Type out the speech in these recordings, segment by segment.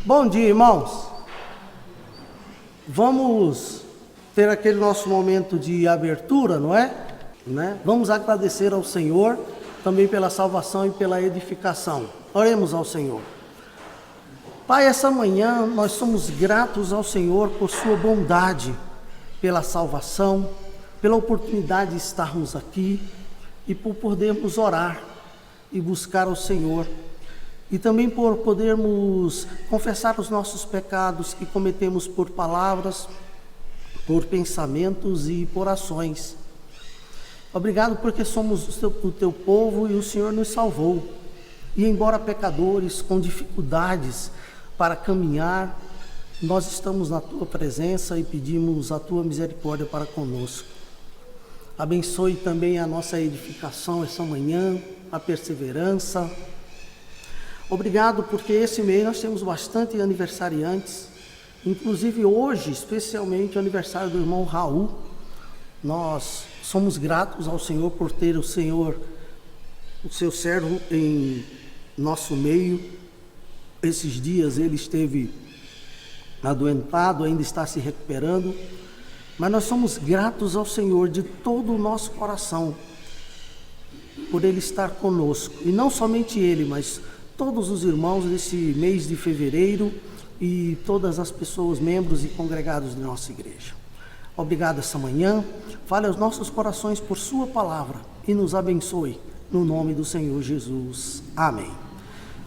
Bom dia, irmãos. Vamos ter aquele nosso momento de abertura, não é? Vamos agradecer ao Senhor também pela salvação e pela edificação. Oremos ao Senhor. Pai, essa manhã nós somos gratos ao Senhor por sua bondade, pela salvação, pela oportunidade de estarmos aqui e por podermos orar e buscar ao Senhor. E também por podermos confessar os nossos pecados que cometemos por palavras, por pensamentos e por ações. Obrigado porque somos o teu povo e o Senhor nos salvou. E embora pecadores com dificuldades para caminhar, nós estamos na tua presença e pedimos a tua misericórdia para conosco. Abençoe também a nossa edificação essa manhã, a perseverança. Obrigado porque esse mês nós temos bastante aniversariantes, inclusive hoje, especialmente o aniversário do irmão Raul. Nós somos gratos ao Senhor por ter o Senhor, o seu servo em nosso meio. Esses dias ele esteve adoentado, ainda está se recuperando, mas nós somos gratos ao Senhor de todo o nosso coração por ele estar conosco, e não somente ele, mas todos os irmãos desse mês de fevereiro e todas as pessoas, membros e congregados da nossa igreja. Obrigado essa manhã, fale aos nossos corações por sua palavra e nos abençoe, no nome do Senhor Jesus. Amém.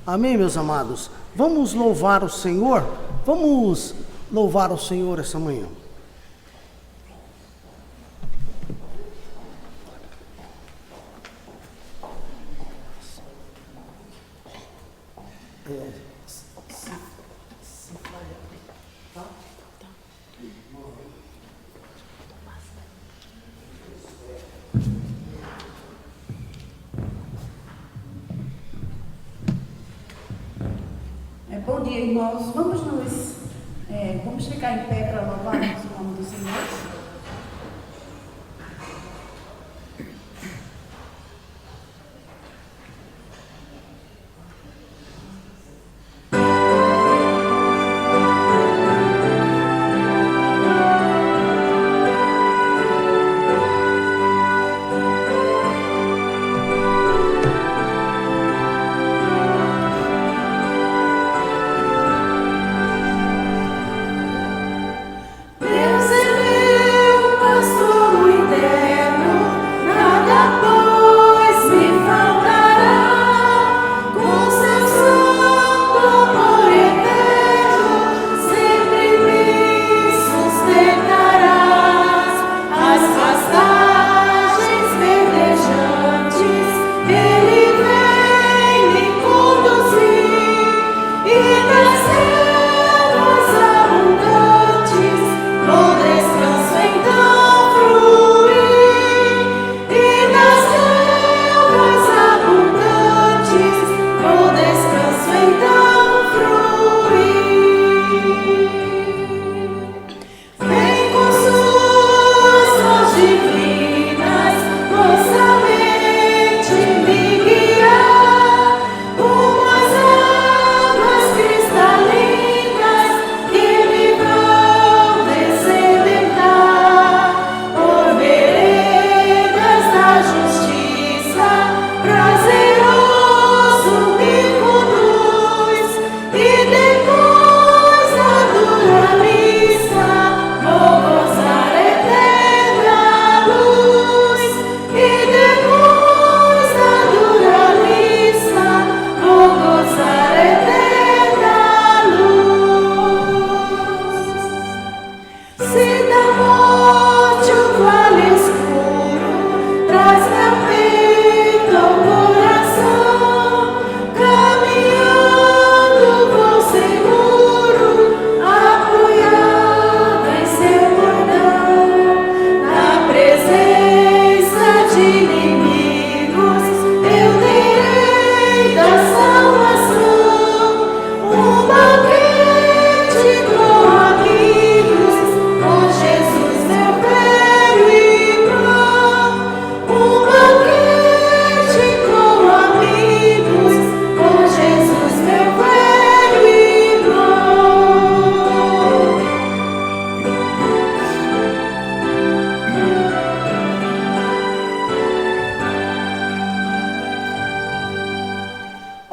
Amém, meus amados. Vamos louvar o Senhor? Vamos louvar o Senhor essa manhã. Bom dia, irmãos. Vamos ficar em pé para louvarmos o nome do Senhor. Deus é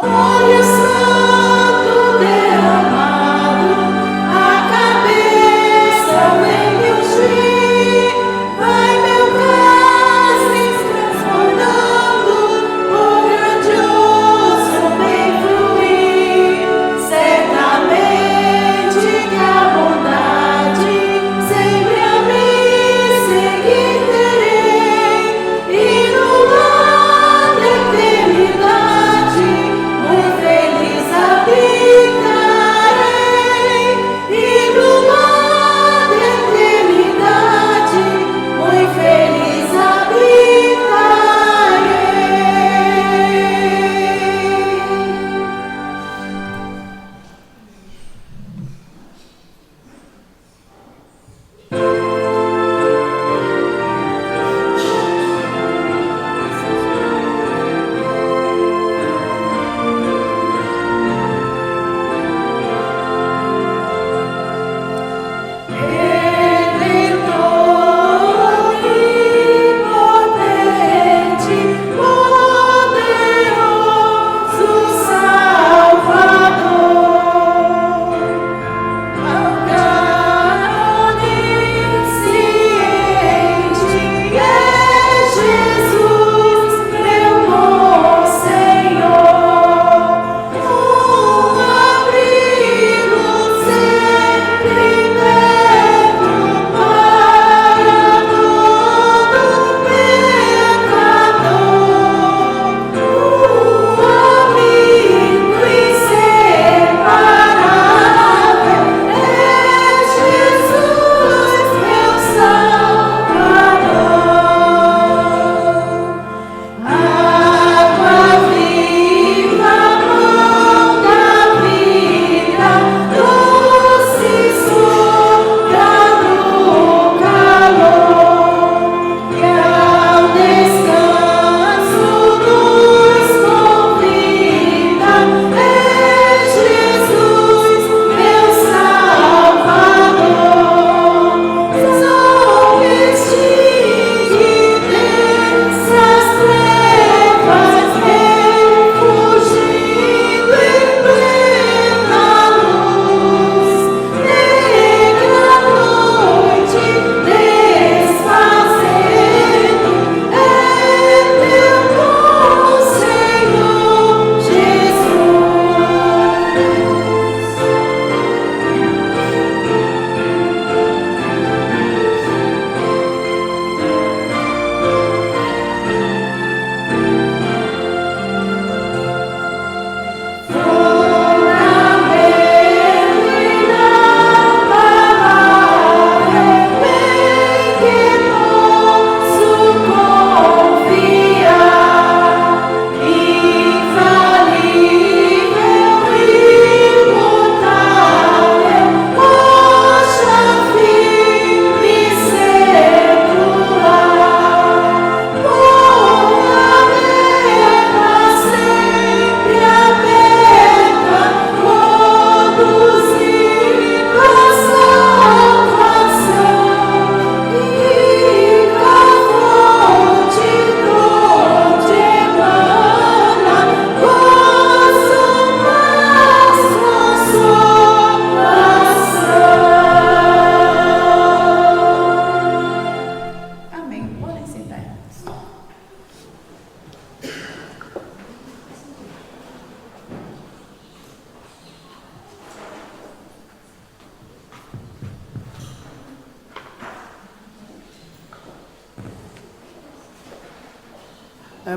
Olha Santo derramado, a cabeça vem me ungir, vai meu cálice transbordando, o grandioso vem fluir. Certamente que a bondade sempre a mim seguir terei, e no lar da eternidade muito feliz habitarei, e no lar da eternidade muito feliz habitarei.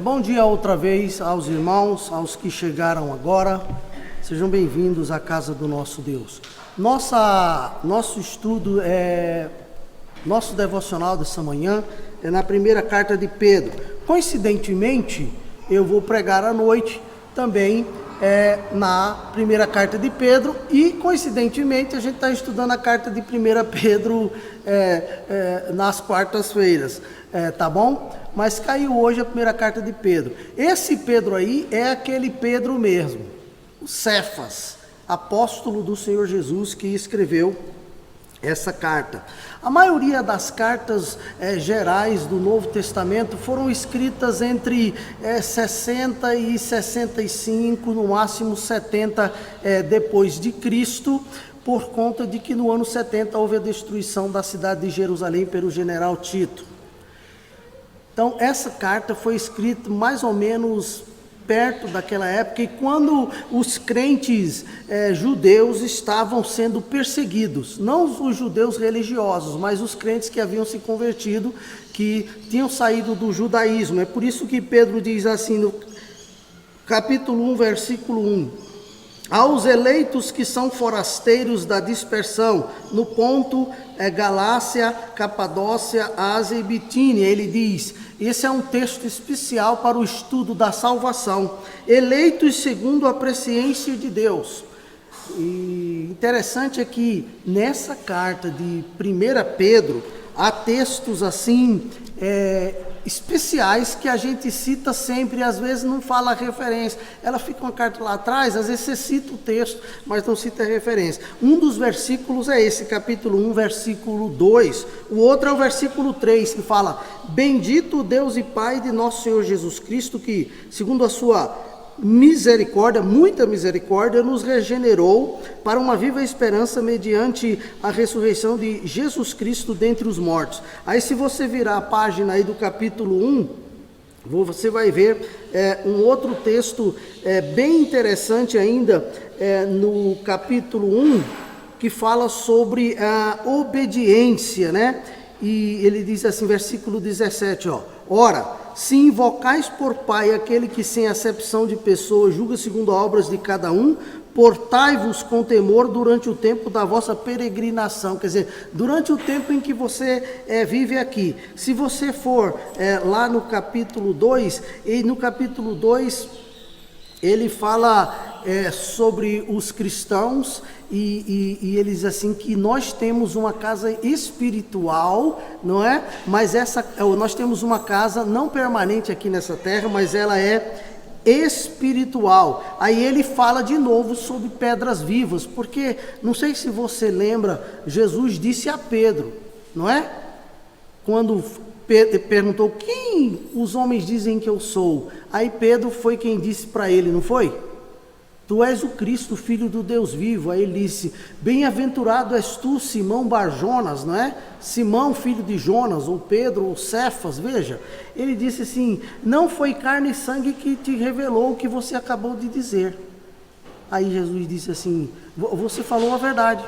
Bom dia outra vez aos irmãos, aos que chegaram agora. Sejam bem-vindos à casa do nosso Deus. Nosso estudo nosso devocional dessa manhã é na primeira carta de Pedro. Coincidentemente, eu vou pregar à noite também na primeira carta de Pedro, e coincidentemente a gente está estudando a carta de 1 Pedro nas quartas-feiras, tá bom? Mas caiu hoje a primeira carta de Pedro. Esse Pedro aí é aquele Pedro mesmo, o Cefas, apóstolo do Senhor Jesus, que escreveu essa carta. A maioria das cartas gerais do Novo Testamento foram escritas entre 60 e 65, no máximo 70 depois de Cristo, por conta de que no ano 70 houve a destruição da cidade de Jerusalém pelo general Tito. Então essa carta foi escrita mais ou menos perto daquela época, e quando os crentes judeus estavam sendo perseguidos, não os judeus religiosos, mas os crentes que haviam se convertido, que tinham saído do judaísmo. É por isso que Pedro diz assim no capítulo 1, versículo 1: aos eleitos que são forasteiros da dispersão, no Ponto, Galácia, Capadócia, Ásia e Bitínia, ele diz, esse é um texto especial para o estudo da salvação, eleitos segundo a presciência de Deus. E interessante é que nessa carta de 1 Pedro, há textos assim, especiais que a gente cita sempre, e às vezes não fala a referência. Ela fica uma carta lá atrás, às vezes você cita o texto, mas não cita a referência. Um dos versículos é esse, capítulo 1, versículo 2. O outro é o versículo 3, que fala: bendito o Deus e Pai de nosso Senhor Jesus Cristo, que, segundo a sua misericórdia, muita misericórdia, nos regenerou para uma viva esperança mediante a ressurreição de Jesus Cristo dentre os mortos. Aí se você virar a página aí do capítulo 1, você vai ver um outro texto bem interessante ainda, no capítulo 1, que fala sobre a obediência, né? E ele diz assim, versículo 17, ora, se invocais por Pai aquele que sem acepção de pessoas julga segundo obras de cada um, portai-vos com temor durante o tempo da vossa peregrinação. Quer dizer, durante o tempo em que você vive aqui. Se você for lá no capítulo 2, e no capítulo 2 ele fala sobre os cristãos, e ele diz assim que nós temos uma casa espiritual, não é? Mas nós temos uma casa não permanente aqui nessa terra, mas ela é espiritual. Aí ele fala de novo sobre pedras vivas, porque, não sei se você lembra, Jesus disse a Pedro, não é? Quando perguntou, quem os homens dizem que eu sou? Aí Pedro foi quem disse para ele, não foi? Tu és o Cristo, filho do Deus vivo. Aí ele disse, bem-aventurado és tu, Simão Barjonas, não é? Simão, filho de Jonas, ou Pedro, ou Cefas, veja. Ele disse assim, não foi carne e sangue que te revelou o que você acabou de dizer. Aí Jesus disse assim, você falou a verdade.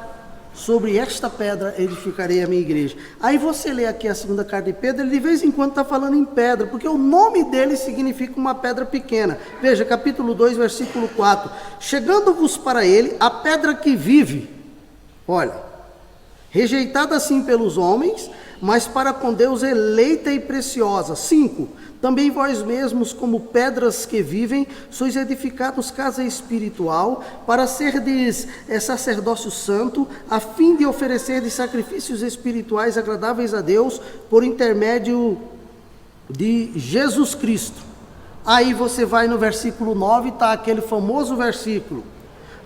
Sobre esta pedra edificarei a minha igreja. Aí você lê aqui a segunda carta de Pedro, ele de vez em quando está falando em pedra, porque o nome dele significa uma pedra pequena. Veja, capítulo 2, versículo 4. Chegando-vos para ele, a pedra que vive, olha, rejeitada assim pelos homens, mas para com Deus eleita e preciosa. 5. Também vós mesmos, como pedras que vivem, sois edificados casa espiritual, para serdes sacerdócio santo, a fim de oferecerdes sacrifícios espirituais agradáveis a Deus, por intermédio de Jesus Cristo. Aí você vai no versículo 9, está aquele famoso versículo.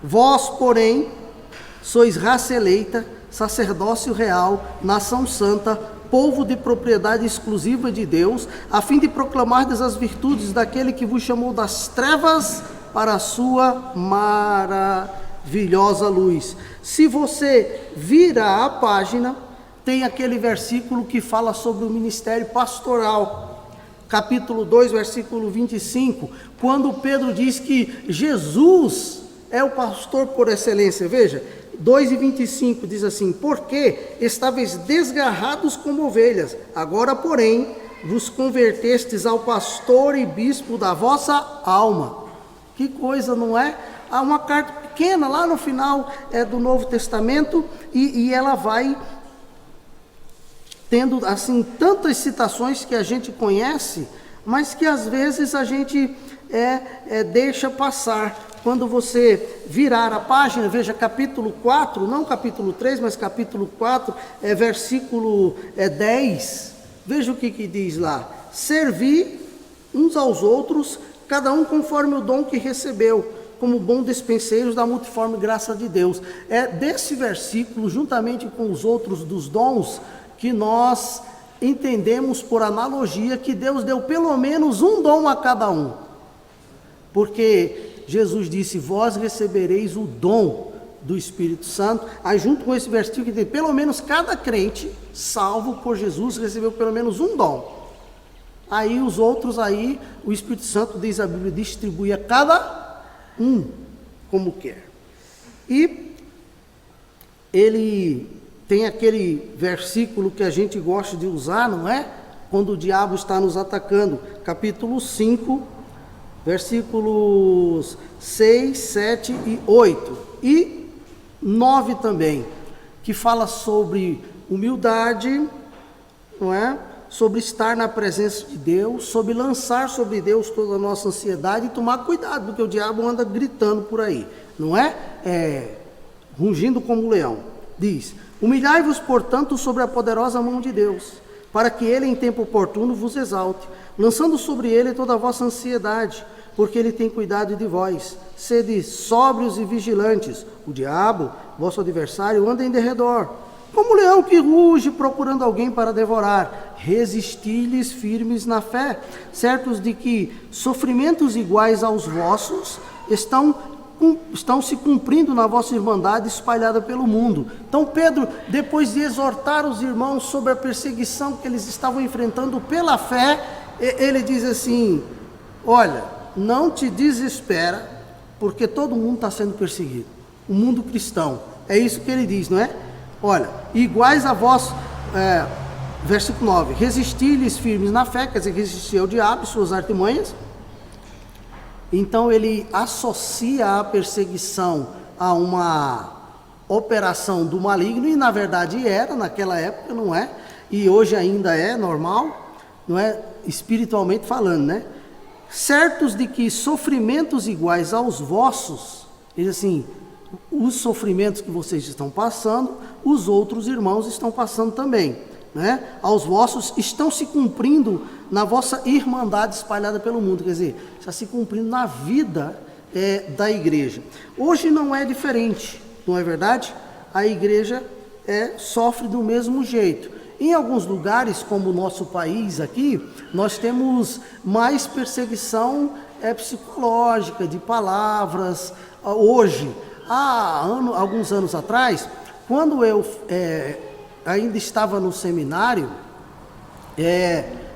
Vós, porém, sois raça eleita, sacerdócio real, nação santa, povo de propriedade exclusiva de Deus, a fim de proclamardes as virtudes daquele que vos chamou das trevas para a sua maravilhosa luz. Se você virar a página, tem aquele versículo que fala sobre o ministério pastoral. Capítulo 2, versículo 25, quando Pedro diz que Jesus é o pastor por excelência. Veja, 2:25 diz assim, porque estáveis desgarrados como ovelhas, agora porém vos convertestes ao pastor e bispo da vossa alma. Que coisa, não é? Há uma carta pequena lá no final do Novo Testamento, e ela vai tendo assim tantas citações que a gente conhece, mas que às vezes a gente deixa passar. Quando você virar a página, veja capítulo 4, não capítulo 3, mas capítulo 4, versículo 10, veja o que diz lá. Servi uns aos outros, cada um conforme o dom que recebeu, como bons despenseiros da multiforme graça de Deus. É desse versículo, juntamente com os outros dos dons, que nós entendemos por analogia que Deus deu pelo menos um dom a cada um. Porque Jesus disse, vós recebereis o dom do Espírito Santo. Aí junto com esse versículo que tem, pelo menos cada crente salvo por Jesus recebeu pelo menos um dom. Aí os outros aí, o Espírito Santo, diz a Bíblia, distribui a cada um como quer. E ele tem aquele versículo que a gente gosta de usar, não é? Quando o diabo está nos atacando, capítulo 5, versículos 6, 7 e 8. E 9 também, que fala sobre humildade, não é? Sobre estar na presença de Deus, sobre lançar sobre Deus toda a nossa ansiedade e tomar cuidado, porque o diabo anda gritando por aí, não é? Rugindo como um leão. Diz, humilhai-vos, portanto, sobre a poderosa mão de Deus, para que ele em tempo oportuno vos exalte, lançando sobre ele toda a vossa ansiedade, porque ele tem cuidado de vós. Sede sóbrios e vigilantes. O diabo, vosso adversário, anda em derredor, como leão que ruge procurando alguém para devorar. Resisti-lhes firmes na fé, certos de que sofrimentos iguais aos vossos estão se cumprindo na vossa irmandade espalhada pelo mundo. Então Pedro, depois de exortar os irmãos sobre a perseguição que eles estavam enfrentando pela fé, ele diz assim, olha, não te desespera, porque todo mundo está sendo perseguido, o mundo cristão, é isso que ele diz, não é? Olha, iguais a vós, versículo 9, resisti-lhes firmes na fé, quer dizer, resistir ao diabo e suas artimanhas. Então ele associa a perseguição a uma operação do maligno, e na verdade era naquela época, não é? E hoje ainda é normal, não é? Espiritualmente falando, né? Certos de que sofrimentos iguais aos vossos, ele diz assim, os sofrimentos que vocês estão passando, os outros irmãos estão passando também, né? Aos vossos estão se cumprindo na vossa irmandade espalhada pelo mundo, quer dizer, está se cumprindo na vida da igreja. Hoje não é diferente, não é verdade? A igreja sofre do mesmo jeito. Em alguns lugares, como o nosso país aqui, nós temos mais perseguição psicológica, de palavras. Hoje, alguns anos atrás, quando eu ainda estava no seminário,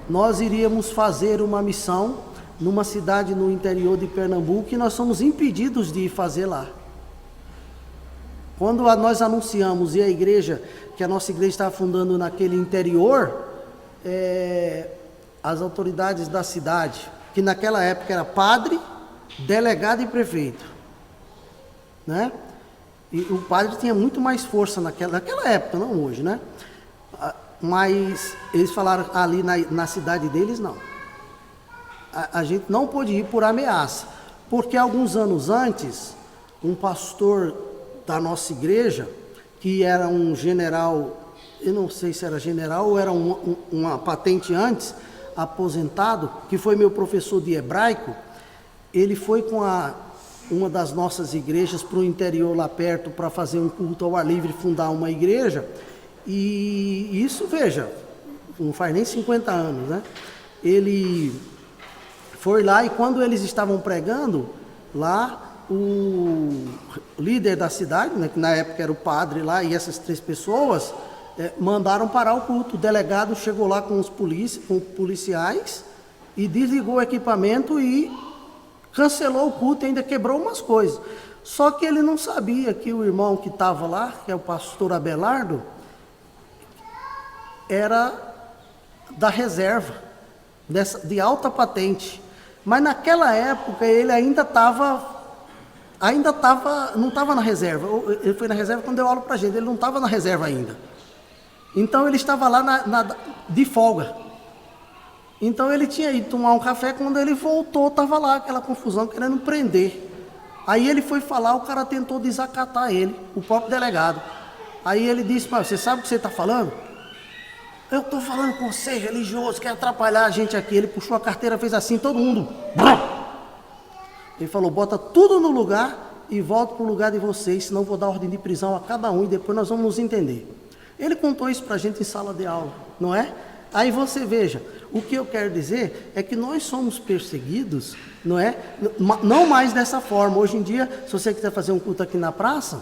nós iríamos fazer uma missão numa cidade no interior de Pernambuco e nós somos impedidos de ir fazer lá. Quando nós anunciamos e a igreja, que a nossa igreja estava fundando naquele interior, as autoridades da cidade, que naquela época era padre, delegado e prefeito, né? E o padre tinha muito mais força naquela época, não hoje, né? Mas eles falaram ali na cidade deles, não. A gente não pôde ir por ameaça, porque alguns anos antes, um pastor da nossa igreja, que era um general, eu não sei se era general ou era uma patente antes, aposentado, que foi meu professor de hebraico, ele foi com uma das nossas igrejas para o interior lá perto para fazer um culto ao ar livre, fundar uma igreja, e isso, veja, não faz nem 50 anos, né? Ele foi lá e quando eles estavam pregando, lá o líder da cidade, né, que na época era o padre lá, e essas 3 pessoas, mandaram parar o culto. O delegado chegou lá com com policiais e desligou o equipamento e cancelou o culto e ainda quebrou umas coisas. Só que ele não sabia que o irmão que estava lá, que é o pastor Abelardo, era da reserva, de alta patente. Mas naquela época ele não estava na reserva. Ele foi na reserva quando deu aula para a gente, ele não estava na reserva ainda. Então ele estava lá de folga. Então ele tinha ido tomar um café, quando ele voltou, estava lá aquela confusão, querendo prender. Aí ele foi falar, o cara tentou desacatar ele, o próprio delegado. Aí ele disse, mas você sabe o que você está falando? Eu estou falando com você, religioso, quer atrapalhar a gente aqui. Ele puxou a carteira, fez assim, todo mundo. Ele falou, bota tudo no lugar e volta para o lugar de vocês, senão vou dar ordem de prisão a cada um e depois nós vamos nos entender. Ele contou isso para a gente em sala de aula, não é? Aí você veja, o que eu quero dizer é que nós somos perseguidos, não é? Não mais dessa forma. Hoje em dia, se você quiser fazer um culto aqui na praça,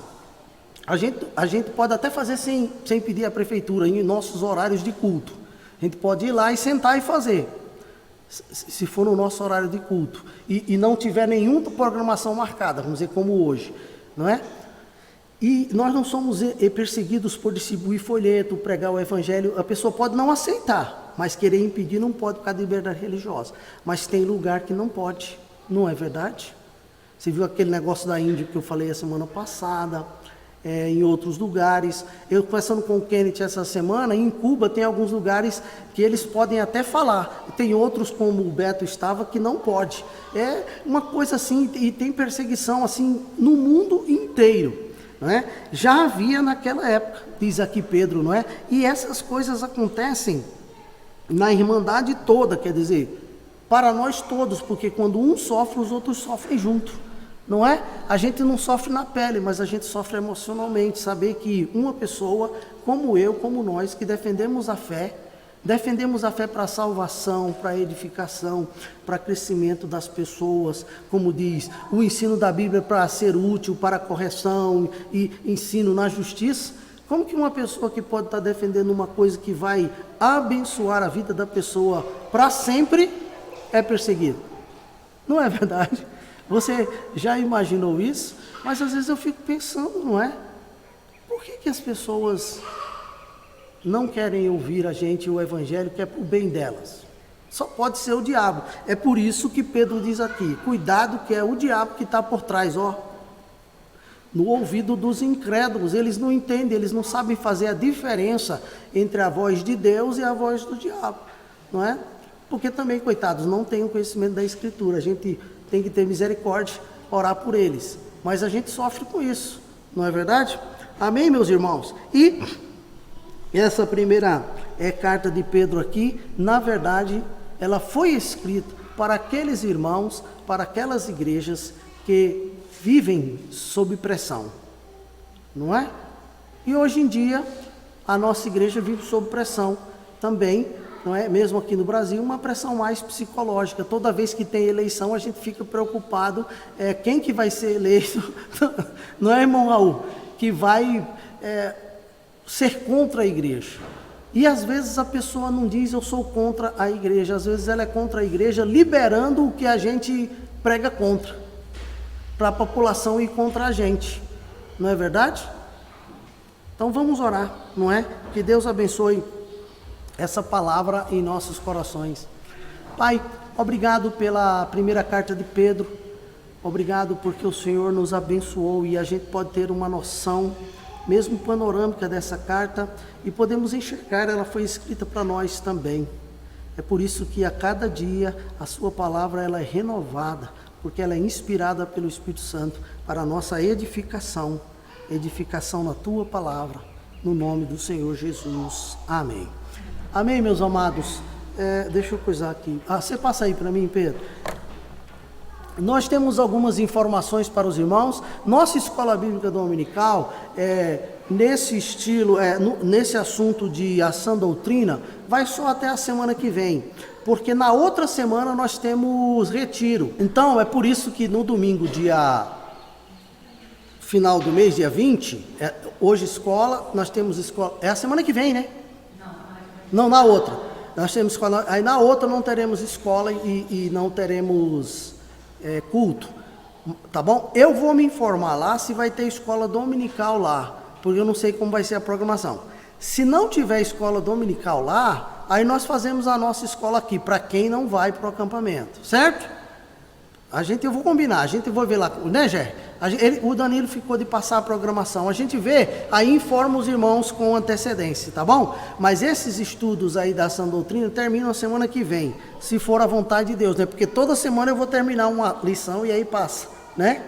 a gente pode até fazer sem pedir à prefeitura, em nossos horários de culto. A gente pode ir lá e sentar e fazer, se for no nosso horário de culto, e não tiver nenhuma programação marcada, vamos dizer, como hoje, não é? E nós não somos perseguidos por distribuir folheto, pregar o evangelho. A pessoa pode não aceitar, mas querer impedir não pode por causa da liberdade religiosa. Mas tem lugar que não pode, não é verdade? Você viu aquele negócio da Índia que eu falei a semana passada, em outros lugares. Eu conversando com o Kenneth essa semana, em Cuba tem alguns lugares que eles podem até falar. Tem outros, como o Beto estava, que não pode. É uma coisa assim, e tem perseguição assim no mundo inteiro. Não é? Já havia naquela época, diz aqui Pedro, não é? E essas coisas acontecem na irmandade toda, quer dizer, para nós todos, porque quando um sofre, os outros sofrem junto, não é? A gente não sofre na pele, mas a gente sofre emocionalmente, saber que uma pessoa, como eu, como nós, que defendemos a fé para a salvação, para a edificação, para crescimento das pessoas, como diz, o ensino da Bíblia para ser útil, para a correção e ensino na justiça. Como que uma pessoa que pode estar defendendo uma coisa que vai abençoar a vida da pessoa para sempre é perseguido? Não é verdade? Você já imaginou isso? Mas às vezes eu fico pensando, não é? Por que as pessoas não querem ouvir a gente o evangelho que é para o bem delas? Só pode ser o diabo. É por isso que Pedro diz aqui, cuidado que é o diabo que está por trás, ó. No ouvido dos incrédulos, eles não entendem, eles não sabem fazer a diferença entre a voz de Deus e a voz do diabo, não é? Porque também, coitados, não têm o conhecimento da Escritura, a gente tem que ter misericórdia, orar por eles, mas a gente sofre com isso, não é verdade? Amém, meus irmãos? E essa primeira carta de Pedro aqui, na verdade, ela foi escrita para aqueles irmãos, para aquelas igrejas que vivem sob pressão, não é? E hoje em dia, a nossa igreja vive sob pressão também, não é? Mesmo aqui no Brasil, uma pressão mais psicológica. Toda vez que tem eleição, a gente fica preocupado, quem que vai ser eleito, não é, irmão Raul? Que vai ser contra a igreja. E às vezes a pessoa não diz eu sou contra a igreja, às vezes ela é contra a igreja, liberando o que a gente prega contra, para a população ir contra a gente, não é verdade? Então vamos orar, não é? Que Deus abençoe essa palavra em nossos corações. Pai, obrigado pela primeira carta de Pedro, obrigado porque o Senhor nos abençoou e a gente pode ter uma noção mesmo panorâmica dessa carta, e podemos enxergar, ela foi escrita para nós também. É por isso que a cada dia a sua palavra ela é renovada, porque ela é inspirada pelo Espírito Santo para a nossa edificação na tua palavra, no nome do Senhor Jesus. Amém. Amém, meus amados. Deixa eu coisar aqui. Você passa aí para mim, Pedro. Nós temos algumas informações para os irmãos. Nossa escola bíblica dominical, nesse estilo, nesse assunto de ação doutrina, vai só até a semana que vem, porque na outra semana nós temos retiro. Então, é por isso que no domingo, final do mês, dia 20, hoje escola, nós temos escola, é a semana que vem, né? Não, na outra. Nós temos escola, aí na outra não teremos escola e não teremos culto, tá bom? Eu vou me informar lá se vai ter escola dominical lá, porque eu não sei como vai ser a programação. Se não tiver escola dominical lá, aí nós fazemos a nossa escola aqui, para quem não vai para o acampamento, certo? Eu vou combinar, a gente vai ver lá, né, Gé? O Danilo ficou de passar a programação, a gente vê, aí informa os irmãos com antecedência, tá bom? Mas esses estudos aí da ação doutrina terminam a semana que vem, se for a vontade de Deus, né? Porque toda semana eu vou terminar uma lição e aí passa, né?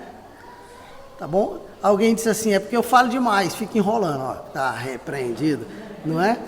Tá bom? Alguém disse assim, é porque eu falo demais, fica enrolando, ó, tá repreendido, não é?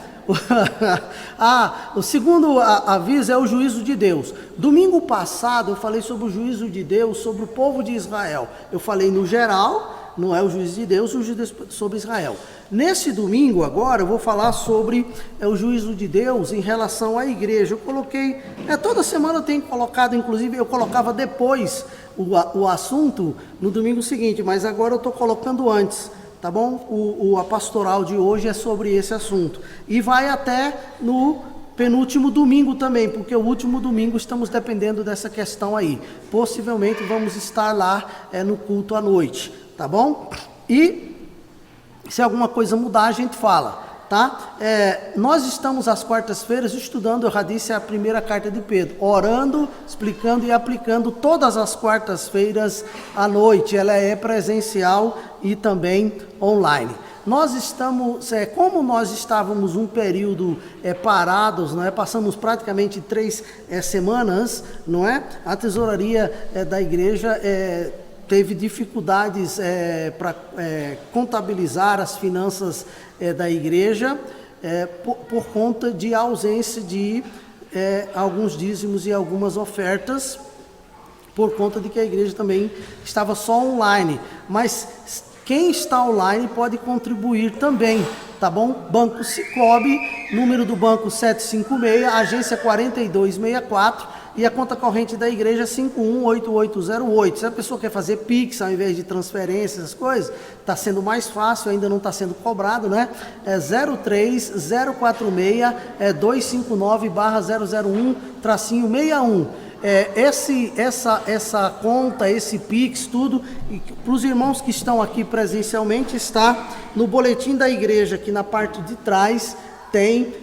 O segundo aviso é o juízo de Deus. Domingo passado eu falei sobre o juízo de Deus sobre o povo de Israel. Eu falei no geral, não é o juízo de Deus, o juízo sobre Israel. Nesse domingo agora eu vou falar sobre o juízo de Deus em relação à igreja. Eu coloquei, toda semana eu tenho colocado, inclusive eu colocava depois o assunto no domingo seguinte, mas agora eu estou colocando antes. Tá bom? A pastoral de hoje é sobre esse assunto. E vai até no penúltimo domingo também, porque o último domingo estamos dependendo dessa questão aí. Possivelmente vamos estar lá no culto à noite, tá bom? E se alguma coisa mudar, a gente fala, tá? Nós estamos às quartas-feiras estudando, eu já disse, a primeira carta de Pedro, orando, explicando e aplicando todas as quartas-feiras à noite. Ela é presencial e também online. Nós estamos, como nós estávamos um período parados, não é? Passamos praticamente 3 semanas, não é? A tesouraria da igreja teve dificuldades para contabilizar as finanças da igreja por conta de ausência de alguns dízimos e algumas ofertas, por conta de que a igreja também estava só online. Mas quem está online pode contribuir também, tá bom? Banco Sicoob, número do banco 756, agência 4264, e a conta corrente da igreja é 518808. Se a pessoa quer fazer Pix ao invés de transferência, essas coisas, está sendo mais fácil, ainda não está sendo cobrado, né? É 03046 259/001-61. Essa conta, esse Pix, tudo, para os irmãos que estão aqui presencialmente, está no boletim da igreja, aqui na parte de trás, tem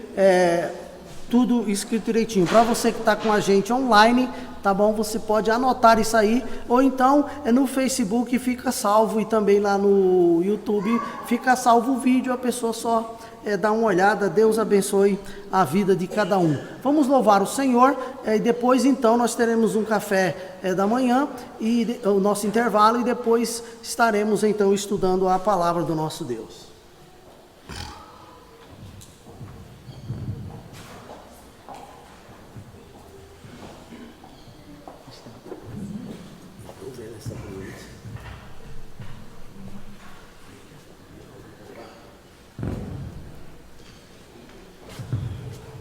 tudo escrito direitinho. Para você que está com a gente online, tá bom? Você pode anotar isso aí, ou então no Facebook fica salvo, e também lá no YouTube fica salvo o vídeo, a pessoa só dá uma olhada. Deus abençoe a vida de cada um. Vamos louvar o Senhor, e depois então nós teremos um café da manhã, e o nosso intervalo, e depois estaremos então estudando a palavra do nosso Deus.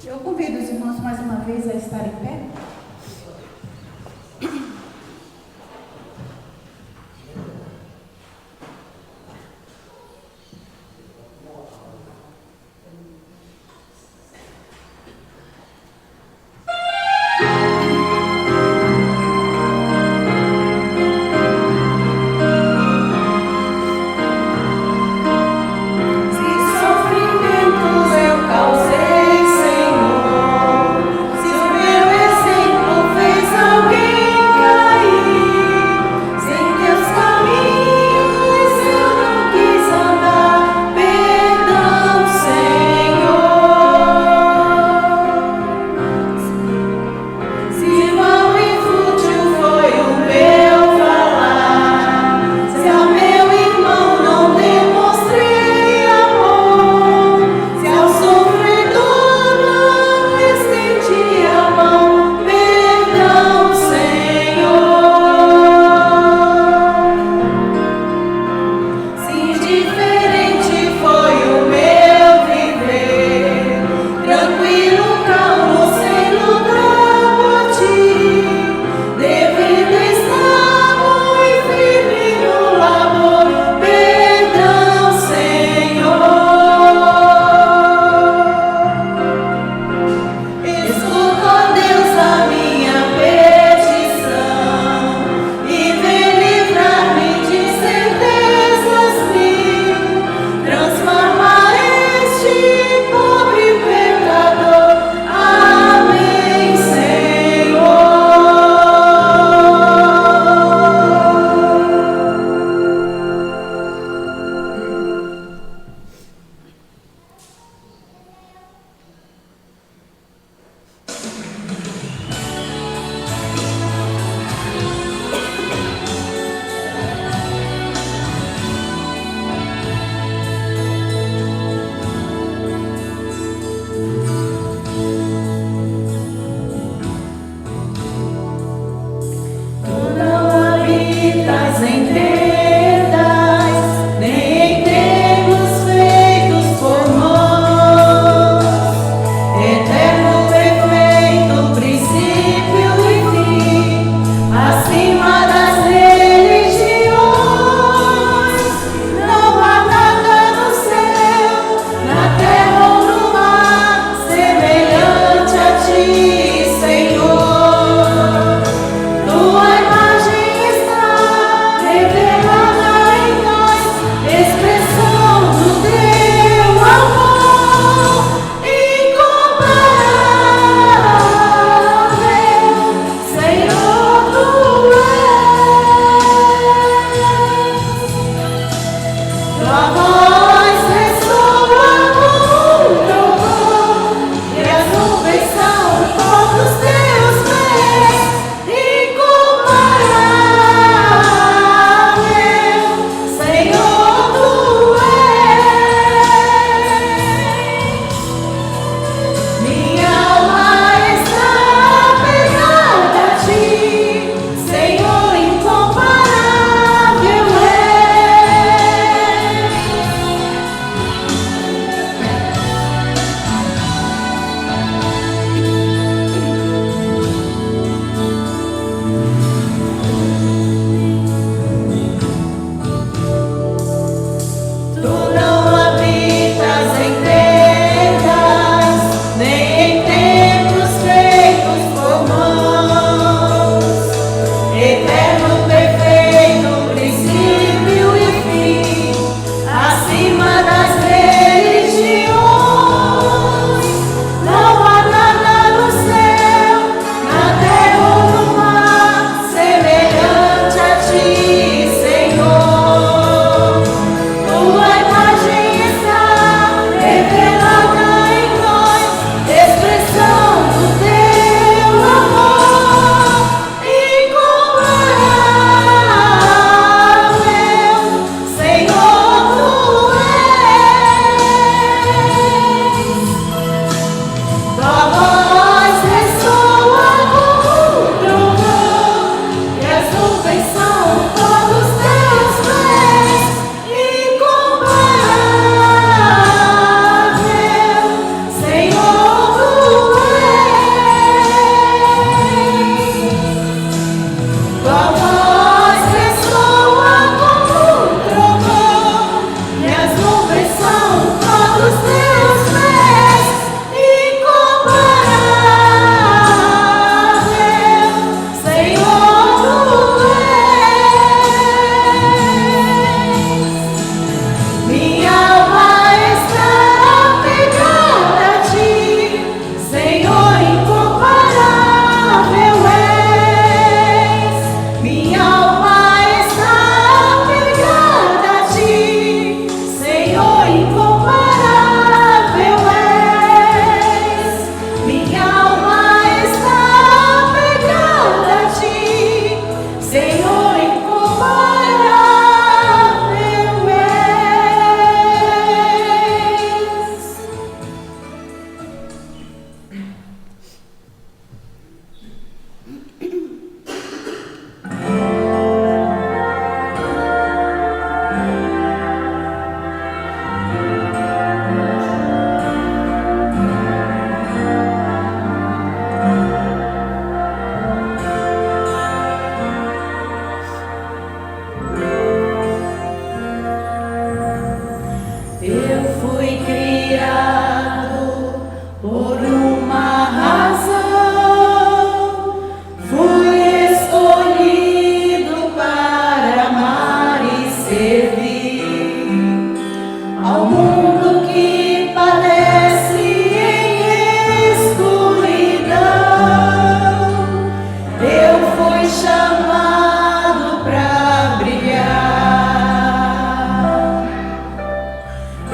Eu convido os irmãos mais uma vez a estar em pé. Sofrimentos eu causei, Senhor, se o meu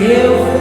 Deus.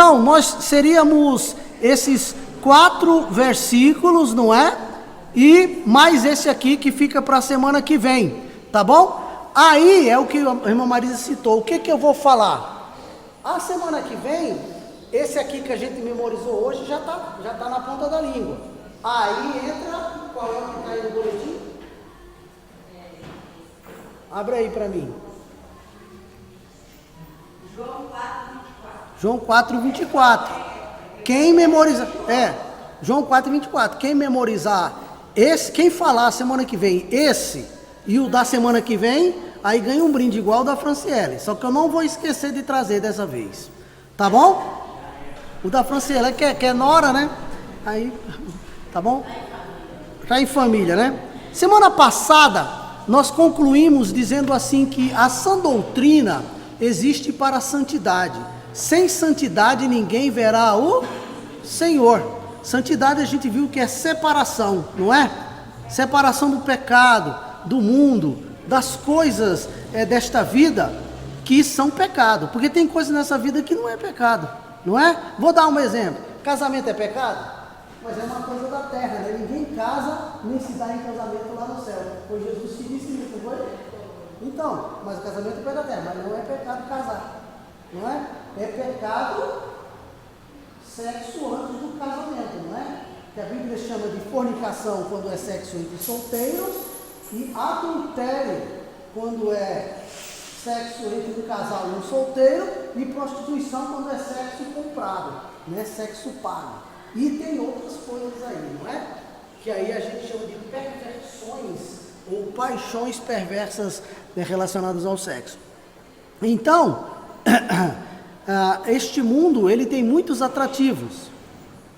Então, nós seríamos esses 4 versículos, não é? E mais esse aqui que fica para a semana que vem, tá bom? Aí é o que a irmã Marisa citou. O que eu vou falar? A semana que vem, esse aqui que a gente memorizou hoje já tá na ponta da língua. Aí entra, qual é o que está aí no boletim? Abre aí para mim. João 4:24. Quem memorizar, João 4:24. Quem memorizar esse, quem falar semana que vem esse e o da semana que vem, aí ganha um brinde igual o da Franciele. Só que eu não vou esquecer de trazer dessa vez. Tá bom? O da Franciele que é nora, né? Aí, tá bom? Tá em família, né? Semana passada nós concluímos dizendo assim que a sã doutrina existe para a santidade. Sem santidade ninguém verá o Senhor. Santidade a gente viu que é separação, não é? Separação do pecado, do mundo, das coisas desta vida que são pecado. Porque tem coisas nessa vida que não é pecado, não é? Vou dar um exemplo. Casamento é pecado? Mas é uma coisa da terra, né? Ninguém casa nem se dá em casamento lá no céu. Foi Jesus que disse isso, não foi? Então, mas o casamento é da terra, mas não é pecado casar, não é? É pecado sexo antes do casamento, não é? Que a Bíblia chama de fornicação quando é sexo entre solteiros e adultério quando é sexo entre um casal e um solteiro, e prostituição quando é sexo comprado, né? Sexo pago. E tem outras coisas aí, não é? Que aí a gente chama de perversões ou paixões perversas relacionadas ao sexo. Então, este mundo, ele tem muitos atrativos,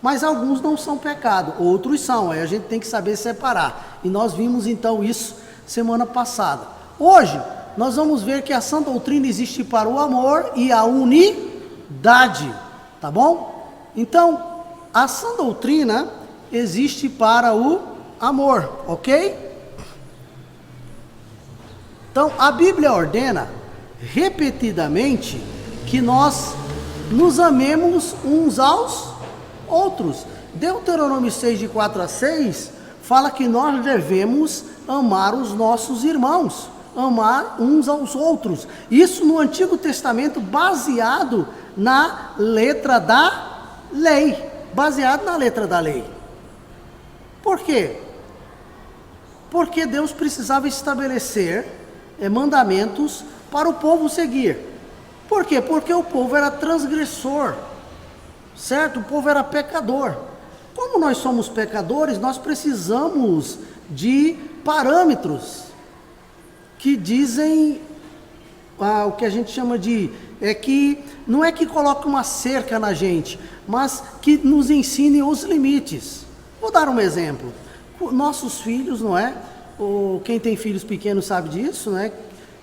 mas alguns não são pecado, outros são, aí a gente tem que saber separar, e nós vimos então isso semana passada. Hoje, nós vamos ver que a sã doutrina existe para o amor e a unidade, tá bom? Então, a sã doutrina existe para o amor, ok? Então, a Bíblia ordena repetidamente que nós nos amemos uns aos outros. Deuteronômio 6, de 4 a 6, fala que nós devemos amar os nossos irmãos, amar uns aos outros. Isso no Antigo Testamento, baseado na letra da lei. Baseado na letra da lei. Por quê? Porque Deus precisava estabelecer mandamentos para o povo seguir. Por quê? Porque o povo era transgressor, certo? O povo era pecador. Como nós somos pecadores, nós precisamos de parâmetros que dizem o que a gente chama de, que não é que coloque uma cerca na gente, mas que nos ensine os limites. Vou dar um exemplo. Nossos filhos, não é? Quem tem filhos pequenos sabe disso, né?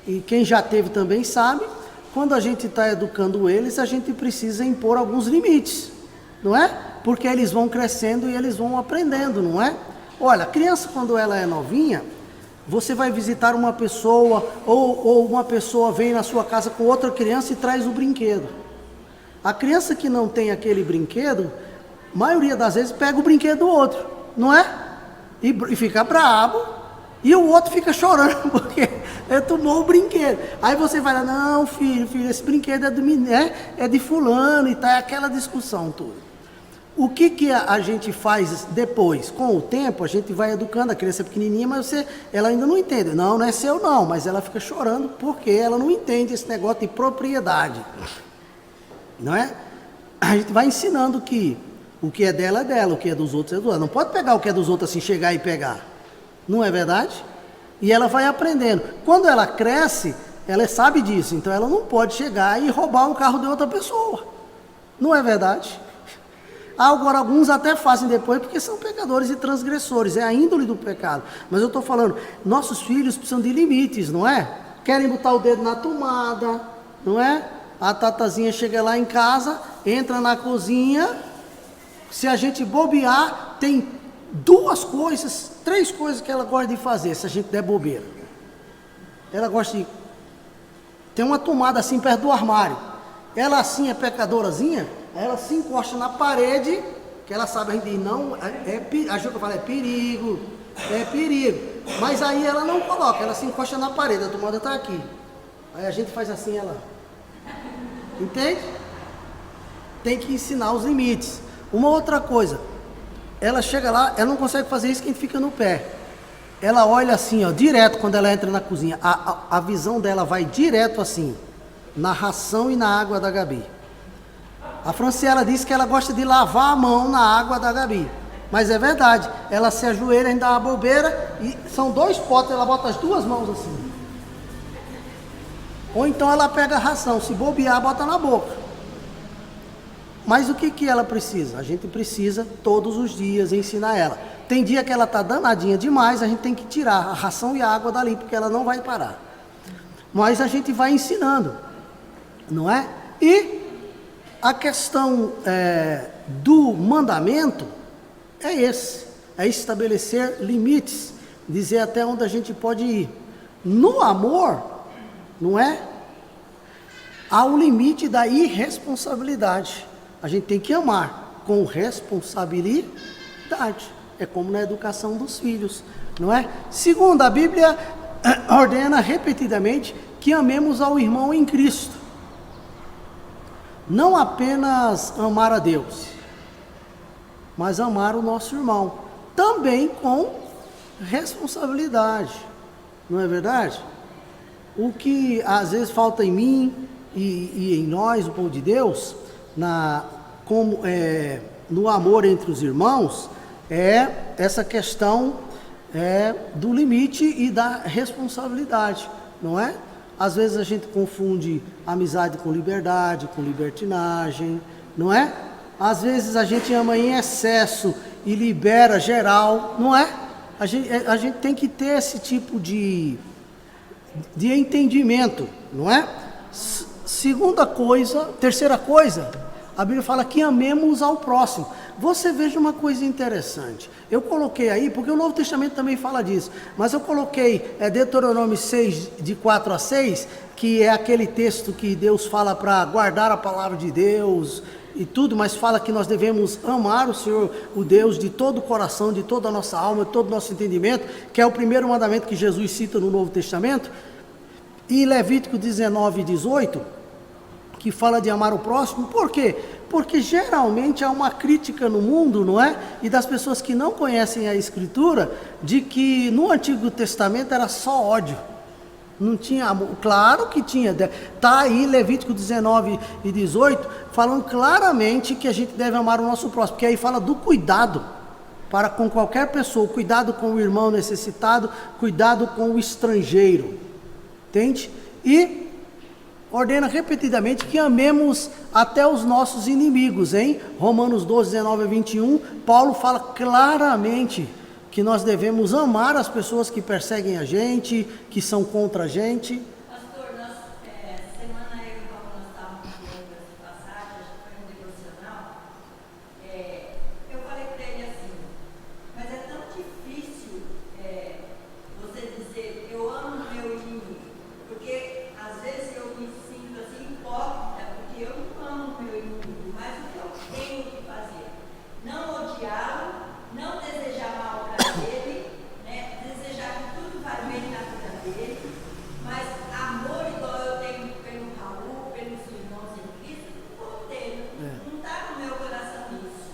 E quem já teve também sabe. Quando a gente está educando eles, a gente precisa impor alguns limites, não é? Porque eles vão crescendo e eles vão aprendendo, não é? Olha, a criança, quando ela é novinha, você vai visitar uma pessoa, ou uma pessoa vem na sua casa com outra criança e traz o brinquedo. A criança que não tem aquele brinquedo, a maioria das vezes pega o brinquedo do outro, não é? E fica bravo. E o outro fica chorando porque ele tomou o brinquedo. Aí você vai lá, não filho, esse brinquedo é de fulano e tá, aquela discussão toda. O que a gente faz depois? Com o tempo a gente vai educando, a criança é pequenininha, mas ela ainda não entende. Não é seu não, mas ela fica chorando porque ela não entende esse negócio de propriedade. Não é? A gente vai ensinando que o que é dela, o que é dos outros é do outro. Não pode pegar o que é dos outros assim, chegar e pegar. Não é verdade? E ela vai aprendendo. Quando ela cresce, ela sabe disso. Então ela não pode chegar e roubar um carro de outra pessoa. Não é verdade? Agora alguns até fazem depois porque são pecadores e transgressores. É a índole do pecado. Mas eu estou falando, nossos filhos precisam de limites, não é? Querem botar o dedo na tomada, não é? A tatazinha chega lá em casa, entra na cozinha. Se a gente bobear, tem 3 coisas que ela gosta de fazer, se a gente der bobeira. Ela gosta de... Tem uma tomada assim perto do armário. Ela assim é pecadorazinha, Aí ela se encosta na parede, que ela sabe, a gente diz, não, a Juca fala, é perigo. Mas aí ela não coloca, ela se encosta na parede, a tomada está aqui. Aí a gente faz assim, ela... Entende? Tem que ensinar os limites. Uma outra coisa, ela chega lá, ela não consegue fazer isso quem fica no pé. Ela olha assim, ó, direto quando ela entra na cozinha. A visão dela vai direto assim, na ração e na água da Gabi. A Franciela disse que ela gosta de lavar a mão na água da Gabi. Mas é verdade, ela se ajoelha, ainda dá uma bobeira, e são 2 potes, ela bota as 2 mãos assim. Ou então ela pega a ração, se bobear, bota na boca. Mas o que ela precisa? A gente precisa todos os dias ensinar ela. Tem dia que ela está danadinha demais, a gente tem que tirar a ração e a água dali, porque ela não vai parar. Mas a gente vai ensinando, não é? E a questão do mandamento é esse, é estabelecer limites, dizer até onde a gente pode ir. No amor, não é? Há o limite da irresponsabilidade. A gente tem que amar com responsabilidade. É como na educação dos filhos, não é? Segundo, a Bíblia ordena repetidamente que amemos ao irmão em Cristo. Não apenas amar a Deus, mas amar o nosso irmão. Também com responsabilidade. Não é verdade? O que às vezes falta em mim e em nós, o povo de Deus, no amor entre os irmãos, é essa questão do limite e da responsabilidade, não é? Às vezes a gente confunde amizade com liberdade, com libertinagem, não é? Às vezes a gente ama em excesso e libera geral, não é? A gente tem que ter esse tipo de entendimento, não é? Terceira coisa, a Bíblia fala que amemos ao próximo. Você veja uma coisa interessante. Eu coloquei aí, porque o Novo Testamento também fala disso, mas eu coloquei Deuteronômio 6, de 4 a 6, que é aquele texto que Deus fala para guardar a palavra de Deus e tudo, mas fala que nós devemos amar o Senhor, o Deus, de todo o coração, de toda a nossa alma, de todo o nosso entendimento, que é o primeiro mandamento que Jesus cita no Novo Testamento. E Levítico 19, 18, que fala de amar o próximo. Por quê? Porque geralmente há uma crítica no mundo, não é? E das pessoas que não conhecem a Escritura, de que no Antigo Testamento era só ódio. Não tinha amor. Claro que tinha. Está aí Levítico 19 e 18, falando claramente que a gente deve amar o nosso próximo. Porque aí fala do cuidado para com qualquer pessoa. Cuidado com o irmão necessitado, cuidado com o estrangeiro. Entende? E ordena repetidamente que amemos até os nossos inimigos, hein? Romanos 12, 19 a 21, Paulo fala claramente que nós devemos amar as pessoas que perseguem a gente, que são contra a gente. Pastor, semana eu e o Paulo, nós estávamos lendo essa passagem, acho que foi um devocional, eu falei para ele assim, mas é tão difícil você dizer, eu amo o meu inimigo, porque às vezes eu me sinto assim hipócrita, porque eu não amo o meu inimigo, mas o que eu tenho que fazer? Não odiá-lo, não desejar mal para ele, né? Desejar que tudo vai bem na vida dele, mas amor igual eu tenho pelo Raul, pelos irmãos em Cristo, não vou ter, não está no meu coração isso.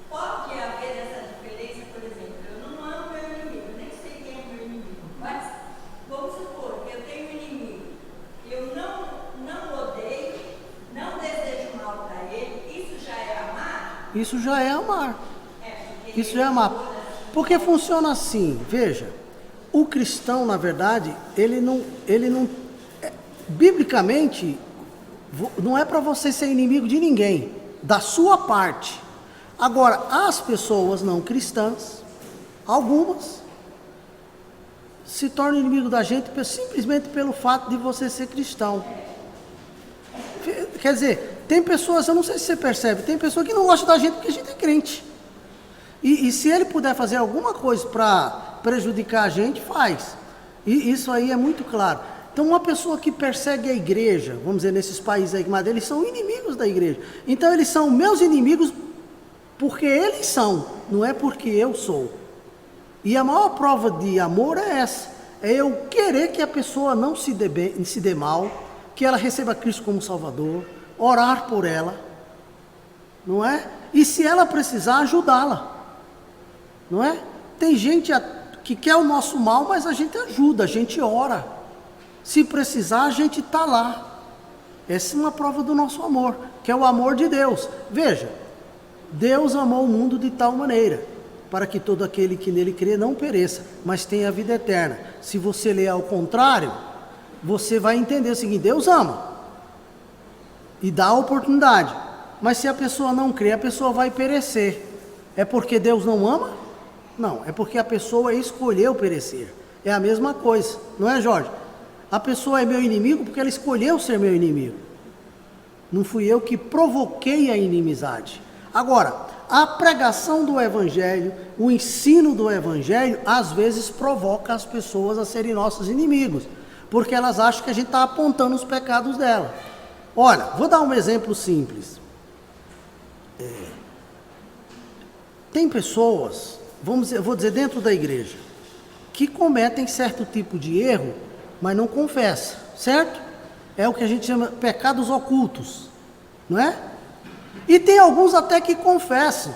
Pode haver essa diferença, por exemplo, eu não amo meu inimigo, nem sei quem é meu inimigo, mas vamos supor que eu tenho um inimigo, eu não odeio, não desejo mal para ele, isso já é amar? Isso já é amar. Isso já é amar. Porque funciona assim, veja, o cristão, na verdade, ele não biblicamente, não é para você ser inimigo de ninguém, da sua parte. Agora, as pessoas não cristãs, algumas, se tornam inimigo da gente simplesmente pelo fato de você ser cristão. Quer dizer, tem pessoas, eu não sei se você percebe, tem pessoa que não gosta da gente porque a gente é crente. E se ele puder fazer alguma coisa para prejudicar a gente, faz. E isso aí é muito claro. Então uma pessoa que persegue a igreja, vamos dizer, nesses países aí, mas eles são inimigos da igreja. Então eles são meus inimigos porque eles são, não é porque eu sou. E a maior prova de amor é essa, é eu querer que a pessoa não se dê mal, que ela receba Cristo como Salvador, orar por ela, não é? E se ela precisar, ajudá-la, não é? Tem gente que quer o nosso mal, mas a gente ajuda, a gente ora. Se precisar, a gente está lá. Essa é uma prova do nosso amor, que é o amor de Deus. Veja, Deus amou o mundo de tal maneira, para que todo aquele que nele crê não pereça, mas tenha a vida eterna. Se você ler ao contrário, você vai entender o seguinte: Deus ama e dá a oportunidade, mas se a pessoa não crê, a pessoa vai perecer. É porque Deus não ama? Não, é porque a pessoa escolheu perecer. É a mesma coisa, não é, Jorge? A pessoa é meu inimigo porque ela escolheu ser meu inimigo. Não fui eu que provoquei a inimizade. Agora, a pregação do Evangelho, o ensino do Evangelho, às vezes provoca as pessoas a serem nossos inimigos, porque elas acham que a gente está apontando os pecados dela. Olha, vou dar um exemplo simples. Tem pessoas, vou dizer dentro da igreja, que cometem certo tipo de erro, mas não confessa, certo? É o que a gente chama de pecados ocultos, não é? E tem alguns até que confessam,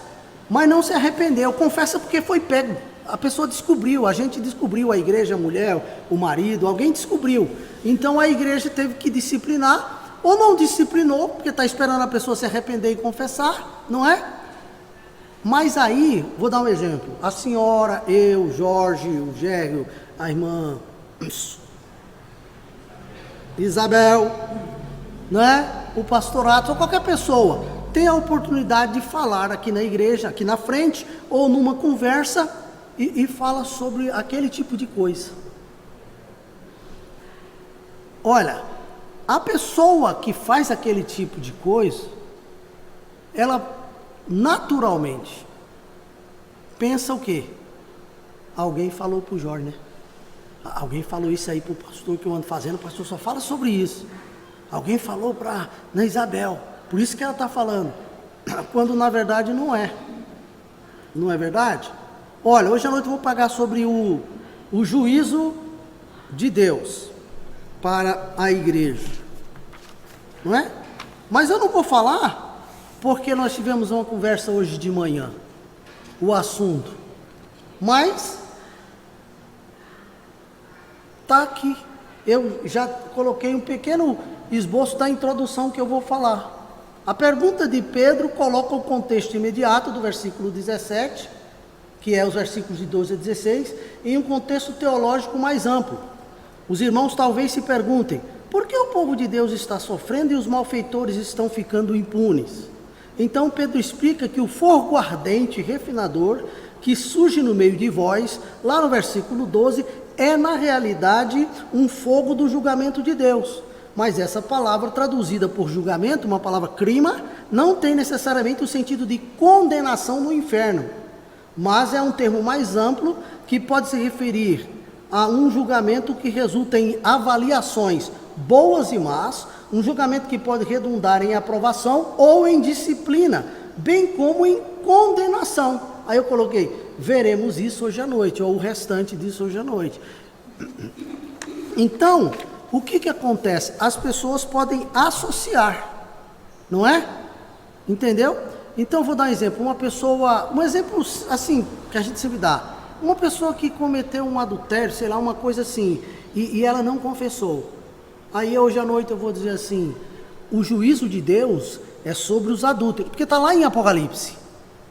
mas não se arrependeu. Confessa porque foi pego. A pessoa descobriu, a gente descobriu, a igreja, a mulher, o marido, alguém descobriu. Então a igreja teve que disciplinar, ou não disciplinou, porque está esperando a pessoa se arrepender e confessar, não é? Mas aí, vou dar um exemplo. A senhora, eu, Jorge, o Gérgio, a irmã Isabel, não é? O pastorato, ou qualquer pessoa tem a oportunidade de falar aqui na igreja, aqui na frente, ou numa conversa, e fala sobre aquele tipo de coisa. Olha, a pessoa que faz aquele tipo de coisa, ela naturalmente pensa o quê? Alguém falou para o Jorge, né? Alguém falou isso aí para o pastor que eu ando fazendo, o pastor só fala sobre isso. Alguém falou para a Isabel, por isso que ela está falando, quando na verdade não é. Não é verdade? Olha, hoje à noite eu vou pagar sobre o juízo de Deus para a igreja, não é? Mas eu não vou falar, porque nós tivemos uma conversa hoje de manhã, o assunto, mas está aqui, eu já coloquei um pequeno esboço da introdução que eu vou falar. A pergunta de Pedro coloca o contexto imediato do versículo 17, que é os versículos de 12 a 16, em um contexto teológico mais amplo. Os irmãos talvez se perguntem, por que o povo de Deus está sofrendo e os malfeitores estão ficando impunes? Então Pedro explica que o fogo ardente e refinador que surge no meio de vós, lá no versículo 12, é na realidade um fogo do julgamento de Deus. Mas essa palavra traduzida por julgamento, uma palavra crima, não tem necessariamente o sentido de condenação no inferno, mas é um termo mais amplo que pode se referir a um julgamento que resulta em avaliações boas e más, um julgamento que pode redundar em aprovação ou em disciplina, bem como em condenação. Aí eu coloquei, veremos isso hoje à noite, ou o restante disso hoje à noite. Então, o que acontece? As pessoas podem associar, não é? Entendeu? Então, vou dar um exemplo. Um exemplo assim, que a gente sempre dá. Uma pessoa que cometeu um adultério, sei lá, uma coisa assim, e ela não confessou. Aí hoje à noite eu vou dizer assim, o juízo de Deus é sobre os adúlteros, porque está lá em Apocalipse,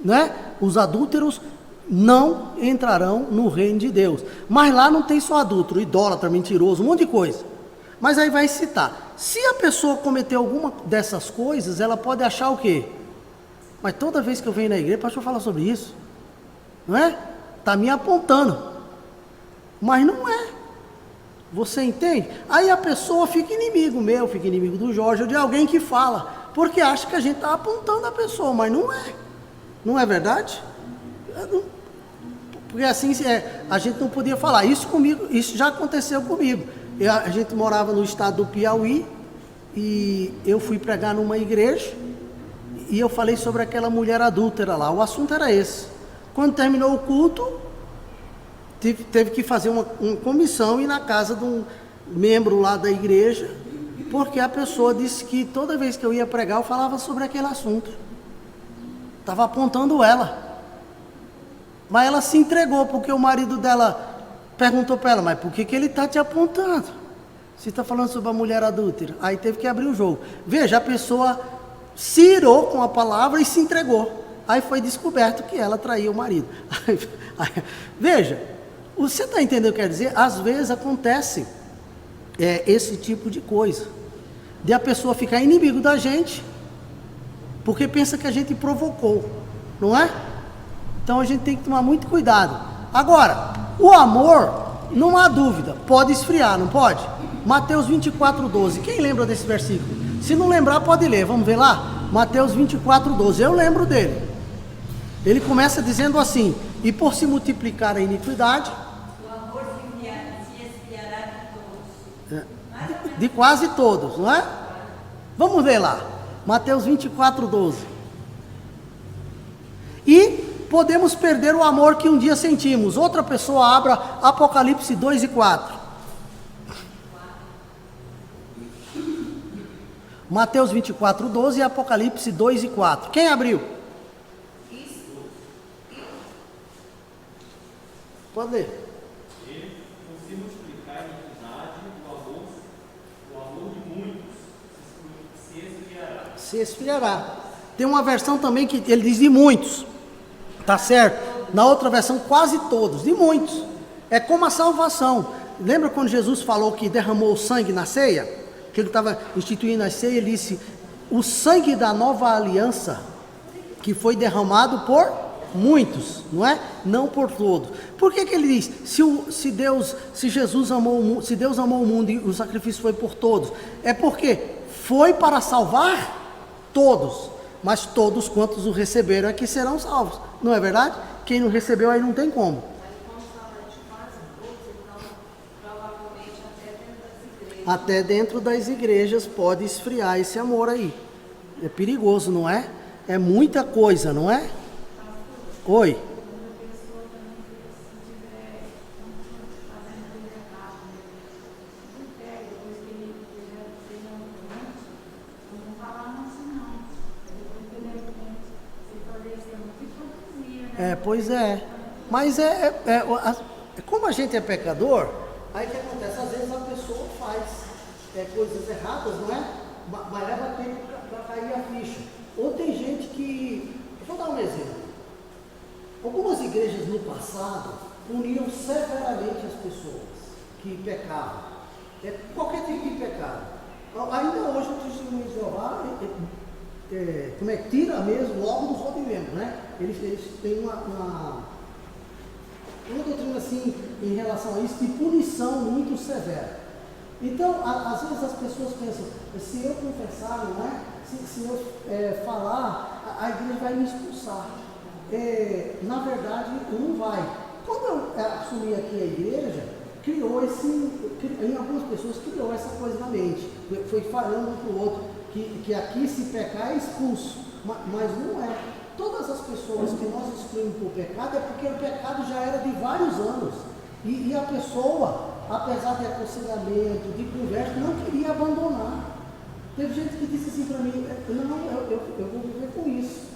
né? Os adúlteros não entrarão no reino de Deus. Mas lá não tem só adúltero, idólatra, mentiroso, um monte de coisa. Mas aí vai citar, se a pessoa cometeu alguma dessas coisas, ela pode achar o quê? Mas toda vez que eu venho na igreja, o pastor fala sobre isso, não é? Está me apontando, mas não é, você entende? Aí a pessoa fica inimigo meu, fica inimigo do Jorge, ou de alguém que fala, porque acha que a gente está apontando a pessoa, mas não é verdade? Porque assim, a gente não podia falar, isso já aconteceu comigo. A gente morava no estado do Piauí e eu fui pregar numa igreja e eu falei sobre aquela mulher adúltera lá. O assunto era esse. Quando terminou o culto, teve que fazer uma comissão e ir na casa de um membro lá da igreja, porque a pessoa disse que toda vez que eu ia pregar eu falava sobre aquele assunto. Estava apontando ela. Mas ela se entregou, porque o marido dela perguntou para ela, mas por que ele está te apontando? Você está falando sobre a mulher adúltera. Aí teve que abrir o jogo. Veja, a pessoa se irou com a palavra e se entregou. Aí foi descoberto que ela traía o marido. Veja, você está entendendo o que quer dizer? Às vezes acontece esse tipo de coisa. De a pessoa ficar inimigo da gente, porque pensa que a gente provocou, não é? Então a gente tem que tomar muito cuidado. Agora, o amor, não há dúvida, pode esfriar, não pode? Mateus 24:12, quem lembra desse versículo? Se não lembrar, pode ler, vamos ver lá? Mateus 24:12, eu lembro dele. Ele começa dizendo assim: e por se multiplicar a iniquidade, O amor se esfriará de todos. de quase todos, não é? Vamos ver lá, Mateus 24:12. E podemos perder o amor que um dia sentimos. Outra pessoa abra Apocalipse 2:4. Mateus 24:12 e Apocalipse 2:4. Quem abriu? Pode ler. Ele, por se multiplicar a iniquidade, o amor de muitos se esfriará. Se esfriará. Tem uma versão também que ele diz de muitos. Tá certo? Na outra versão, quase todos, de muitos. É como a salvação. Lembra quando Jesus falou que derramou o sangue na ceia? Que ele estava instituindo a ceia, ele disse: o sangue da nova aliança, que foi derramado por muitos, não é? Não por todos. Por que ele diz? Se Deus amou o mundo e o sacrifício foi por todos, é porque foi para salvar todos, mas todos quantos o receberam é que serão salvos, não é verdade? Quem não recebeu aí não tem como. Até dentro das igrejas pode esfriar esse amor aí. É perigoso, não é? É muita coisa, não é? Oi. Pois é. Mas como a gente é pecador, aí o que acontece? Às vezes a pessoa faz coisas erradas, não é? Mas leva tempo para cair a ficha. Ou tem gente que... Vou dar um exemplo. Algumas igrejas no passado puniam severamente as pessoas que pecavam. Qualquer tipo de pecado. Ainda hoje o testemunho de Jeová tira mesmo logo do rompimento, né? Eles têm uma doutrina assim em relação a isso de punição muito severa. Então, às vezes as pessoas pensam: se eu confessar, não é? Se eu falar, a igreja vai me expulsar. Na verdade, não vai. Quando eu assumi aqui a igreja, em algumas pessoas criou essa coisa na mente. Foi falando um para o outro que aqui se pecar é expulso. Mas não é. Todas as pessoas que nós excluímos por pecado é porque o pecado já era de vários anos. E a pessoa, apesar de aconselhamento, de conversa, não queria abandonar. Teve gente que disse assim para mim: não, eu vou viver com isso.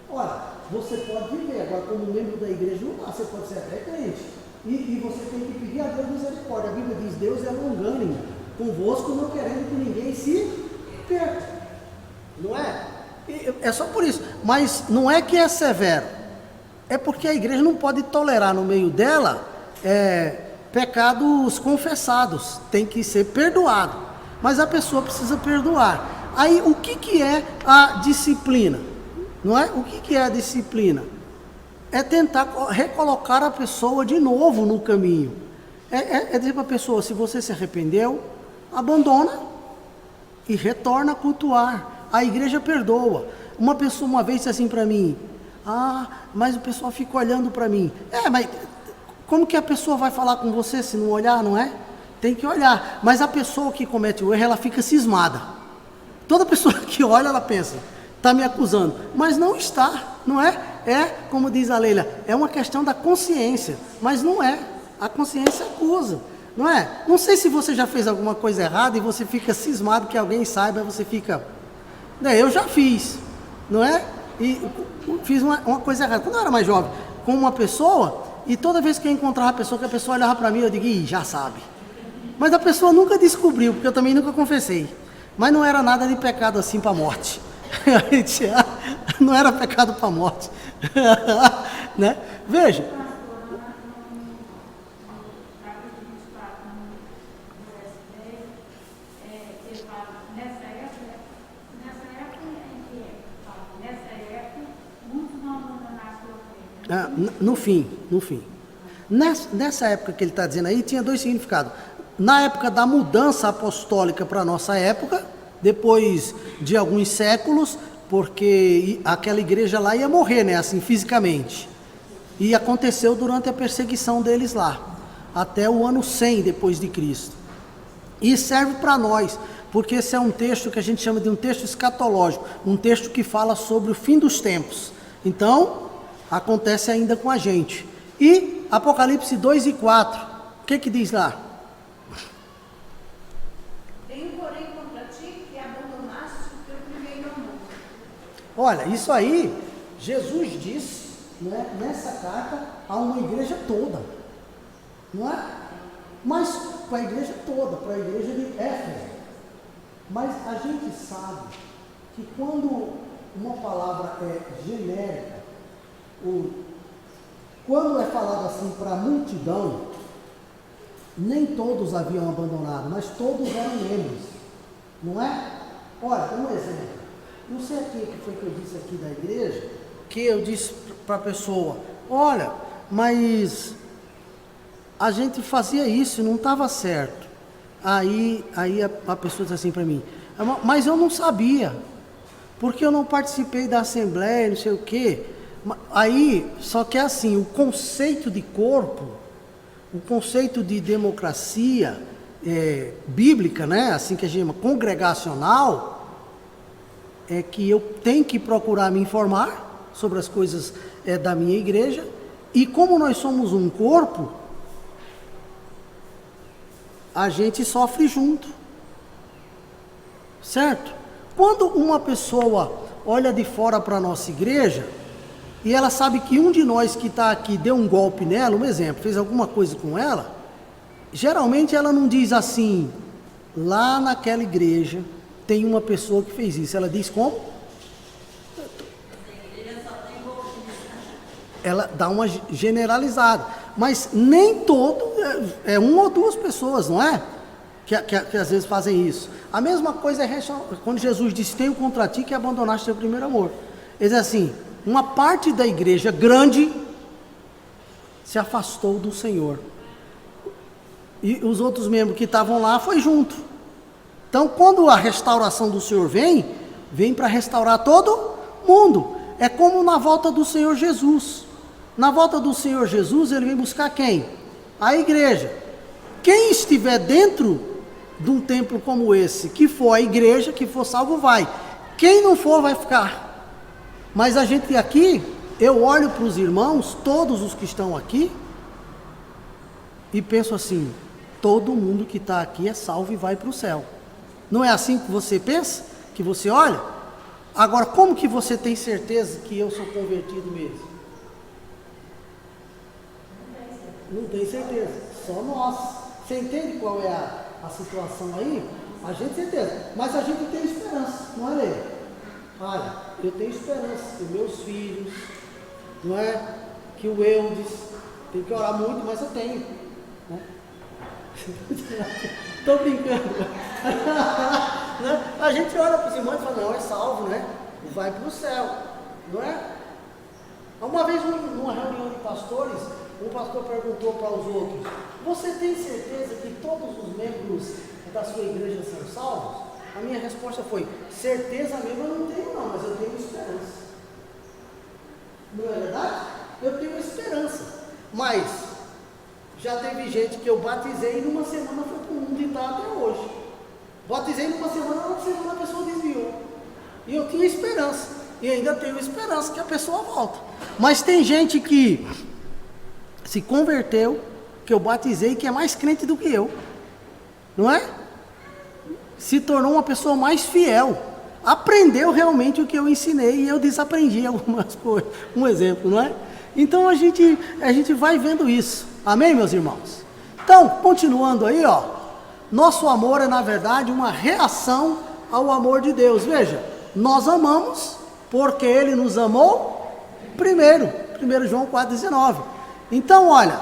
Ora, você pode viver, agora como membro da igreja não dá, você pode ser até crente. E você tem que pedir a Deus misericórdia. A Bíblia diz: Deus é longânimo convosco, não querendo que ninguém se perca. Não é? É só por isso. Mas não é que é severo. É porque a igreja não pode tolerar no meio dela pecados confessados. Tem que ser perdoado. Mas a pessoa precisa perdoar. Aí o que é a disciplina? Não é? O que é a disciplina? É tentar recolocar a pessoa de novo no caminho. É dizer para a pessoa: se você se arrependeu, abandona e retorna a cultuar. A igreja perdoa. Uma pessoa uma vez disse assim para mim: mas o pessoal fica olhando para mim. Mas como que a pessoa vai falar com você se não olhar, não é? Tem que olhar. Mas a pessoa que comete o erro, ela fica cismada. Toda pessoa que olha, ela pensa, está me acusando. Mas não está, não é? É, como diz a Leila, é uma questão da consciência. Mas não é. A consciência acusa, não é? Não sei se você já fez alguma coisa errada e você fica cismado que alguém saiba, você fica... Eu já fiz, não é? E fiz uma coisa errada. Quando eu era mais jovem, com uma pessoa, e toda vez que eu encontrava a pessoa, que a pessoa olhava para mim, eu digo, ih, já sabe. Mas a pessoa nunca descobriu, porque eu também nunca confessei. Mas não era nada de pecado assim para a morte. Não era pecado para a morte. Né? Veja. No fim. Nessa época que ele está dizendo aí, tinha dois significados. Na época da mudança apostólica para a nossa época, depois de alguns séculos, porque aquela igreja lá ia morrer, né, assim, fisicamente. E aconteceu durante a perseguição deles lá, até o ano 100 depois de Cristo. E serve para nós, porque esse é um texto que a gente chama de um texto escatológico, um texto que fala sobre o fim dos tempos. Então, acontece ainda com a gente. E Apocalipse 2 e 4, o que diz lá? Tenho, porém, contra ti que abandonaste o teu primeiro amor. Olha, isso aí, Jesus disse, né, nessa carta a uma igreja toda, não é? Mas para a igreja toda, para a igreja de Éfeso. Mas a gente sabe que quando uma palavra é genérica, quando é falado assim para a multidão, nem todos haviam abandonado, mas todos eram membros, não é? Olha, um exemplo, não sei aqui o que foi que eu disse aqui da igreja, que eu disse para a pessoa, olha, mas a gente fazia isso, não estava certo. Aí a pessoa disse assim para mim, mas eu não sabia, porque eu não participei da assembleia, não sei o quê. Aí, só que é assim, o conceito de corpo, o conceito de democracia bíblica, né, assim que a gente chama, congregacional, é que eu tenho que procurar me informar sobre as coisas da minha igreja, e como nós somos um corpo, a gente sofre junto, certo? Quando uma pessoa olha de fora para a nossa igreja, e ela sabe que um de nós que está aqui deu um golpe nela, um exemplo, fez alguma coisa com ela, geralmente ela não diz assim, lá naquela igreja tem uma pessoa que fez isso. Ela diz como? Ela dá uma generalizada, mas nem todo, é uma ou duas pessoas, não é? Que às vezes fazem isso. A mesma coisa é quando Jesus disse, tenho contra ti que abandonaste teu primeiro amor. Ele diz assim, uma parte da igreja grande se afastou do Senhor. E os outros membros que estavam lá foi junto. Então, quando a restauração do Senhor vem para restaurar todo mundo. É como na volta do Senhor Jesus. Na volta do Senhor Jesus, ele vem buscar quem? A igreja. Quem estiver dentro de um templo como esse, que for a igreja, que for salvo, vai. Quem não for, vai ficar. Mas a gente aqui, eu olho para os irmãos, todos os que estão aqui, e penso assim, todo mundo que está aqui é salvo e vai para o céu. Não é assim que você pensa? Que você olha? Agora, como que você tem certeza que eu sou convertido mesmo? Não tem certeza, só nós. Você entende qual é a situação aí? A gente tem certeza, mas a gente tem esperança, não é, Lê? Olha, eu tenho esperança que meus filhos, não é? Que o Eudes, tem que orar muito, mas eu tenho, né? Estou brincando. A gente olha para os irmãos e fala, não, é salvo, né? Vai para o céu, não é? Uma vez, numa reunião de pastores, um pastor perguntou para os outros, você tem certeza que todos os membros da sua igreja são salvos? A minha resposta foi, certeza mesmo eu não tenho não, mas eu tenho esperança. Não é verdade? Eu tenho esperança. Mas, Já teve gente que eu batizei e numa semana foi para o mundo e está até hoje. Batizei numa semana a pessoa desviou. E eu tinha esperança. E ainda tenho esperança que a pessoa volta. Mas tem gente que se converteu, que eu batizei, que é mais crente do que eu. Não é? Se tornou uma pessoa mais fiel. Aprendeu realmente o que eu ensinei e eu desaprendi algumas coisas. Um exemplo, não é? Então a gente vai vendo isso. Amém, meus irmãos? Então, continuando aí, ó. Nosso amor é, na verdade, uma reação ao amor de Deus. Veja, nós amamos porque Ele nos amou primeiro. 1 João 4,19. Então, olha,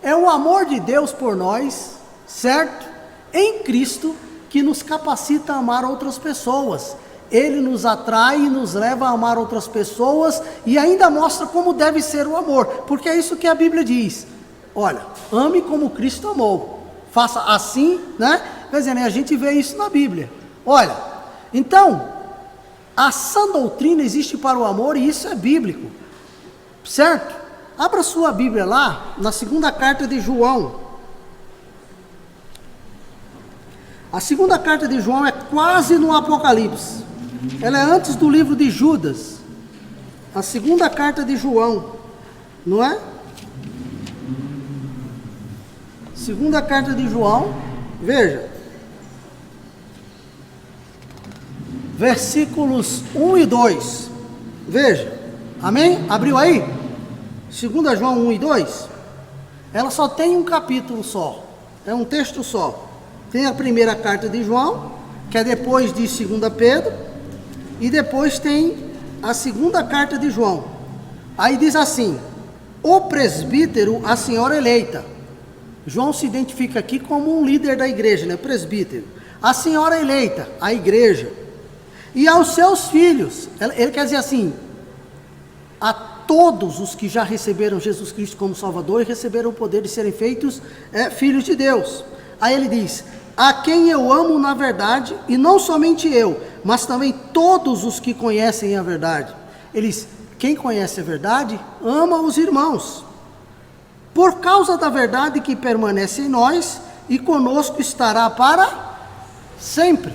é o amor de Deus por nós, certo? Em Cristo, que nos capacita a amar outras pessoas. Ele nos atrai e nos leva a amar outras pessoas e ainda mostra como deve ser o amor, porque é isso que a Bíblia diz. Olha, ame como Cristo amou. Faça assim, né? Quer dizer, a gente vê isso na Bíblia. Olha, então, a sã doutrina existe para o amor e isso é bíblico, certo? Abra sua Bíblia lá, na segunda carta de João. A segunda carta de João é quase no Apocalipse. Ela é antes do livro de Judas. A segunda carta de João, não é? Segunda carta de João, veja. Versículos 1 e 2. Veja. Amém? Abriu aí? 2 João 1 e 2. Ela só tem um capítulo só. É um texto só. Tem a primeira carta de João, que é depois de 2 Pedro. E depois tem a segunda carta de João. Aí diz assim: o presbítero, a senhora eleita. João se identifica aqui como um líder da igreja, né? Presbítero. A senhora eleita, a igreja. E aos seus filhos. Ele quer dizer assim: a todos os que já receberam Jesus Cristo como Salvador e receberam o poder de serem feitos filhos de Deus. Aí ele diz: a quem eu amo na verdade, e não somente eu, mas também todos os que conhecem a verdade. Ele diz: quem conhece a verdade, ama os irmãos. Por causa da verdade que permanece em nós, e conosco estará para sempre.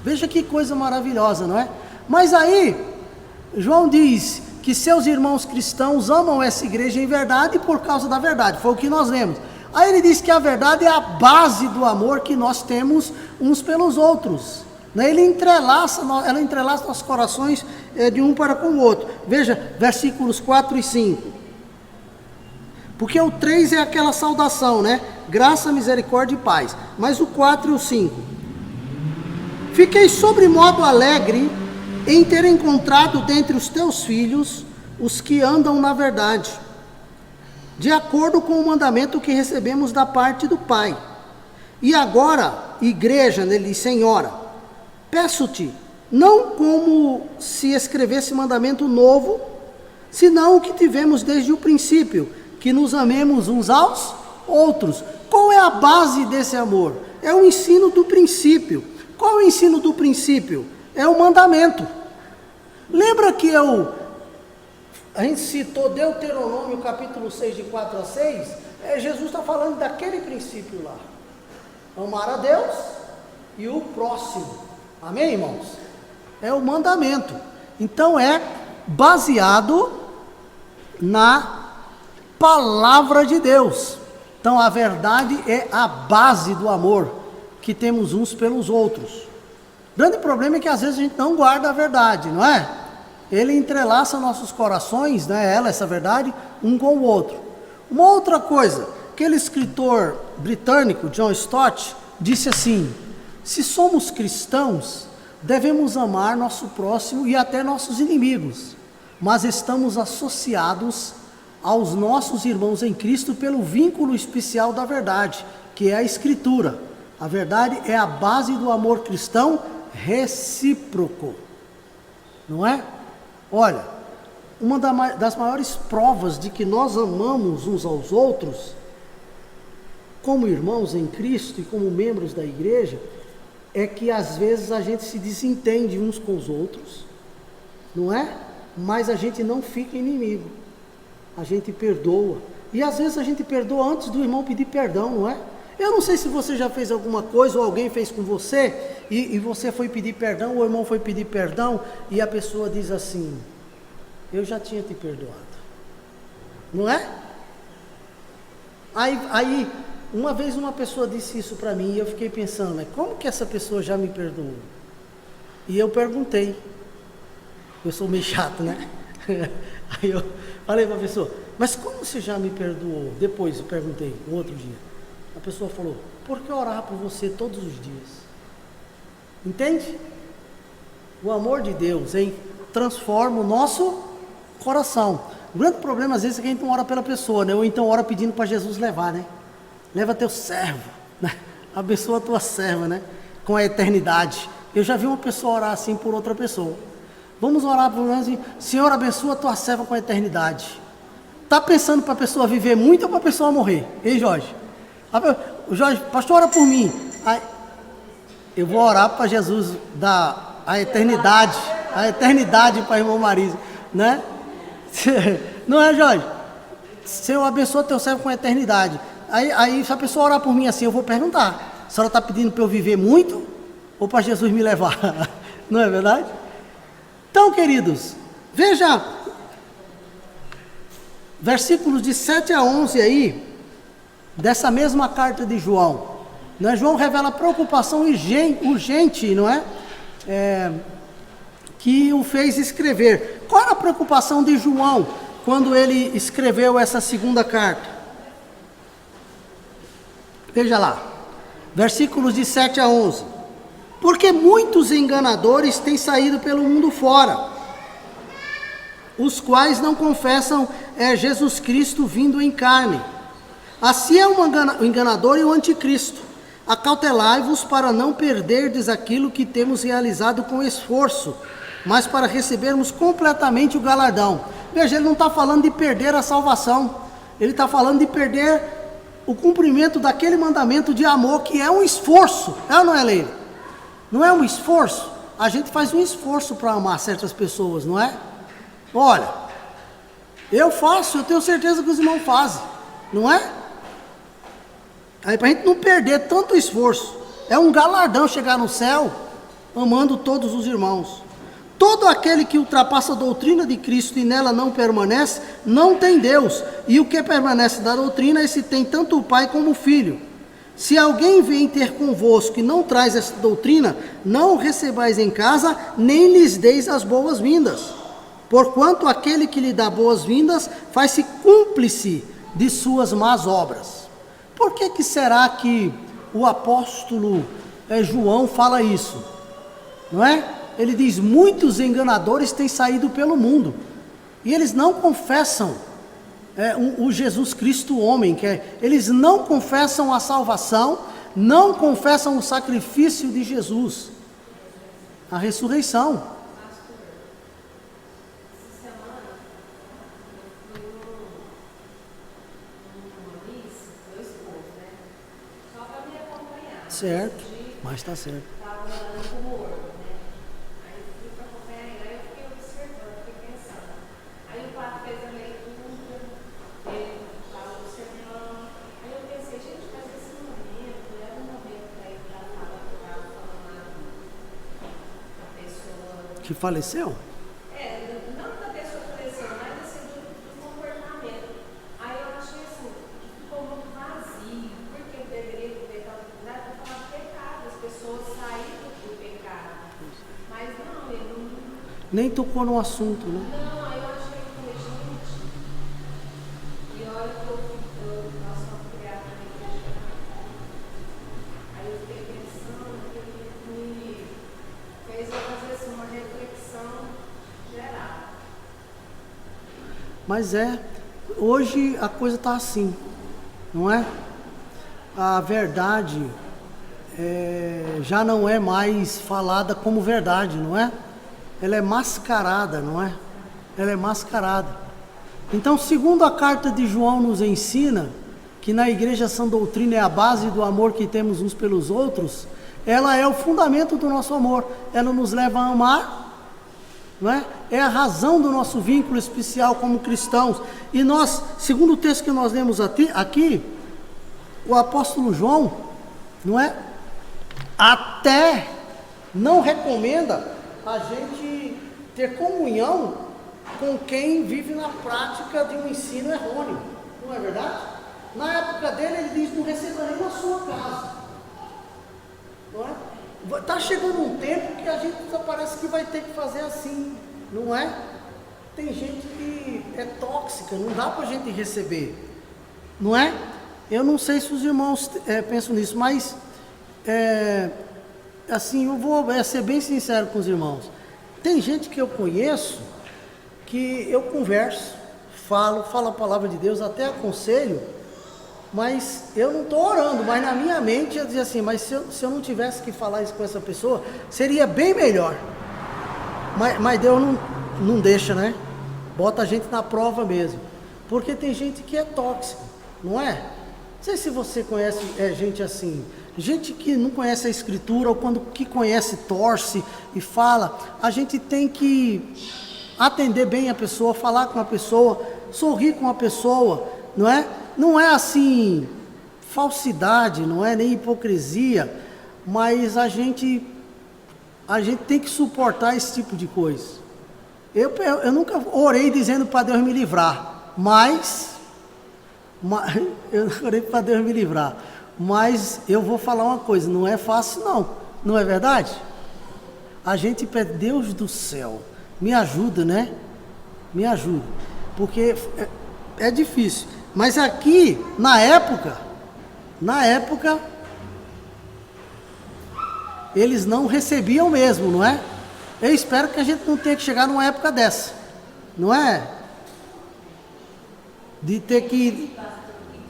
Veja que coisa maravilhosa, não é? Mas aí, João diz que seus irmãos cristãos amam essa igreja em verdade por causa da verdade. Foi o que nós lemos. Aí ele diz que a verdade é a base do amor que nós temos uns pelos outros. Ela entrelaça nossos corações de um para com o outro. Veja, versículos 4 e 5. Porque o 3 é aquela saudação, né? Graça, misericórdia e paz. Mas o 4 e o 5. Fiquei sobremodo alegre em ter encontrado dentre os teus filhos os que andam na verdade, de acordo com o mandamento que recebemos da parte do Pai. E agora, igreja, ele diz: Senhora, peço-te, não como se escrevesse mandamento novo, senão o que tivemos desde o princípio, que nos amemos uns aos outros. Qual é a base desse amor? É o ensino do princípio. Qual é o ensino do princípio? É o mandamento. Lembra que a gente citou Deuteronômio capítulo 6, de 4 a 6, Jesus está falando daquele princípio lá. Amar a Deus e o próximo. Amém, irmãos? É o mandamento. Então é baseado na palavra de Deus. Então a verdade é a base do amor que temos uns pelos outros. O grande problema é que às vezes a gente não guarda a verdade, não é? Ele entrelaça nossos corações, né, essa verdade, um com o outro. Uma outra coisa, aquele escritor britânico, John Stott, disse assim: se somos cristãos, devemos amar nosso próximo e até nossos inimigos, mas estamos associados aos nossos irmãos em Cristo pelo vínculo especial da verdade, que é a Escritura. A verdade é a base do amor cristão recíproco, não é? Olha, uma das maiores provas de que nós amamos uns aos outros, como irmãos em Cristo e como membros da igreja, é que às vezes a gente se desentende uns com os outros, não é? Mas a gente não fica inimigo, a gente perdoa, E às vezes a gente perdoa antes do irmão pedir perdão, não é? Eu não sei se você já fez alguma coisa ou alguém fez com você e você foi pedir perdão, o irmão foi pedir perdão e a pessoa diz assim: eu já tinha te perdoado, não é? Aí uma vez uma pessoa disse isso para mim e eu fiquei pensando, mas como que essa pessoa já me perdoou? E eu perguntei, eu sou meio chato, né? Aí eu falei para a pessoa, mas como você já me perdoou? Depois eu perguntei, um outro dia. A pessoa falou, porque orar por você todos os dias. Entende? O amor de Deus, hein, transforma o nosso coração. O grande problema às vezes é que a gente não ora pela pessoa, né? Ou então ora pedindo para Jesus levar, né? Leva teu servo, né? Abençoa a tua serva, né? Com a eternidade. Eu já vi uma pessoa orar assim por outra pessoa. Vamos orar por nós e, Senhor, abençoa a tua serva com a eternidade. Está pensando para a pessoa viver muito ou para a pessoa morrer? Ei, Jorge? Jorge, pastor, ora por mim. Aí, eu vou orar para Jesus dar a eternidade para o irmão Marisa, né? Não é, Jorge? Senhor, abençoa teu servo com a eternidade. Aí, se a pessoa orar por mim assim, eu vou perguntar: a senhora está pedindo para eu viver muito ou para Jesus me levar? Não é verdade? Então, queridos, veja, versículos de 7 a 11 aí, dessa mesma carta de João. Né? João revela preocupação urgente, não é? Que o fez escrever. Qual era a preocupação de João quando ele escreveu essa segunda carta? Veja lá, versículos de 7 a 11. Porque muitos enganadores têm saído pelo mundo fora, os quais não confessam Jesus Cristo vindo em carne. Assim é o enganador e o anticristo. Acautelai-vos para não perderdes aquilo que temos realizado com esforço, mas para recebermos completamente o galardão. Veja, ele não está falando de perder a salvação, ele está falando de perder o cumprimento daquele mandamento de amor, que é um esforço, é ou não é, Leila? Não é um esforço? A gente faz um esforço para amar certas pessoas, não é? Olha, eu faço, eu tenho certeza que os irmãos fazem, não é? Aí para a gente não perder tanto esforço, é um galardão chegar no céu amando todos os irmãos. Todo aquele que ultrapassa a doutrina de Cristo e nela não permanece, não tem Deus. E o que permanece da doutrina, esse tem tanto o Pai como o Filho. Se alguém vem ter convosco e não traz essa doutrina, não o recebais em casa, nem lhes deis as boas-vindas. Porquanto aquele que lhe dá boas-vindas, faz-se cúmplice de suas más obras. Por que será que o apóstolo João fala isso? Não é? Ele diz, muitos enganadores têm saído pelo mundo, e eles não confessam o Jesus Cristo homem, eles não confessam a salvação, não confessam o sacrifício de Jesus, a ressurreição. Certo, mas está certo. Que faleceu? Não da pessoa que faleceu, mas assim, do comportamento. Aí eu achei assim, que ficou muito vazio, porque deveria ter tal oportunidade para falar de pecado, as pessoas saíram do pecado. Mas não, ele não. Nem tocou no assunto, né? Não, aí eu achei que foi gente. E olha que nós fomos criados na igreja. Aí eu fiquei pensando que ele me fez eu fazer assim, uma reflexão geral. Mas hoje a coisa está assim, não é? A verdade já não é mais falada como verdade, não é? Ela é mascarada, não é? Ela é mascarada. Então, segundo a carta de João nos ensina, que na igreja sã doutrina é a base do amor que temos uns pelos outros, ela é o fundamento do nosso amor. Ela nos leva a amar não é? É a razão do nosso vínculo especial como cristãos. E nós, segundo o texto que nós lemos aqui, o apóstolo João, não é? Até não recomenda a gente ter comunhão com quem vive na prática de um ensino errôneo. Não é verdade? Na época dele, ele diz: não receba nem na sua casa. Não é? Está chegando um tempo que a gente parece que vai ter que fazer assim, não é? Tem gente que é tóxica, não dá para a gente receber, não é? Eu não sei se os irmãos pensam nisso, mas assim, eu vou ser bem sincero com os irmãos. Tem gente que eu conheço, que eu converso, falo a palavra de Deus, até aconselho, mas eu não estou orando, mas na minha mente eu dizia assim: mas se eu não tivesse que falar isso com essa pessoa, seria bem melhor. Mas Deus não deixa, né? Bota a gente na prova mesmo, porque tem gente que é tóxica, não é? Não sei se você conhece gente assim, gente que não conhece a Escritura, ou quando que conhece torce e fala. A gente tem que atender bem a pessoa, falar com a pessoa, sorrir com a pessoa, não é? Não é assim falsidade, não é nem hipocrisia, mas a gente tem que suportar esse tipo de coisa. Eu nunca orei dizendo para Deus me livrar, mas eu não orei para Deus me livrar, mas eu vou falar uma coisa: não é fácil não é verdade? A gente pede: Deus do céu, me ajuda, né? Me ajuda, porque é difícil. Mas aqui, na época, eles não recebiam mesmo, não é? Eu espero que a gente não tenha que chegar numa época dessa, não é? De ter que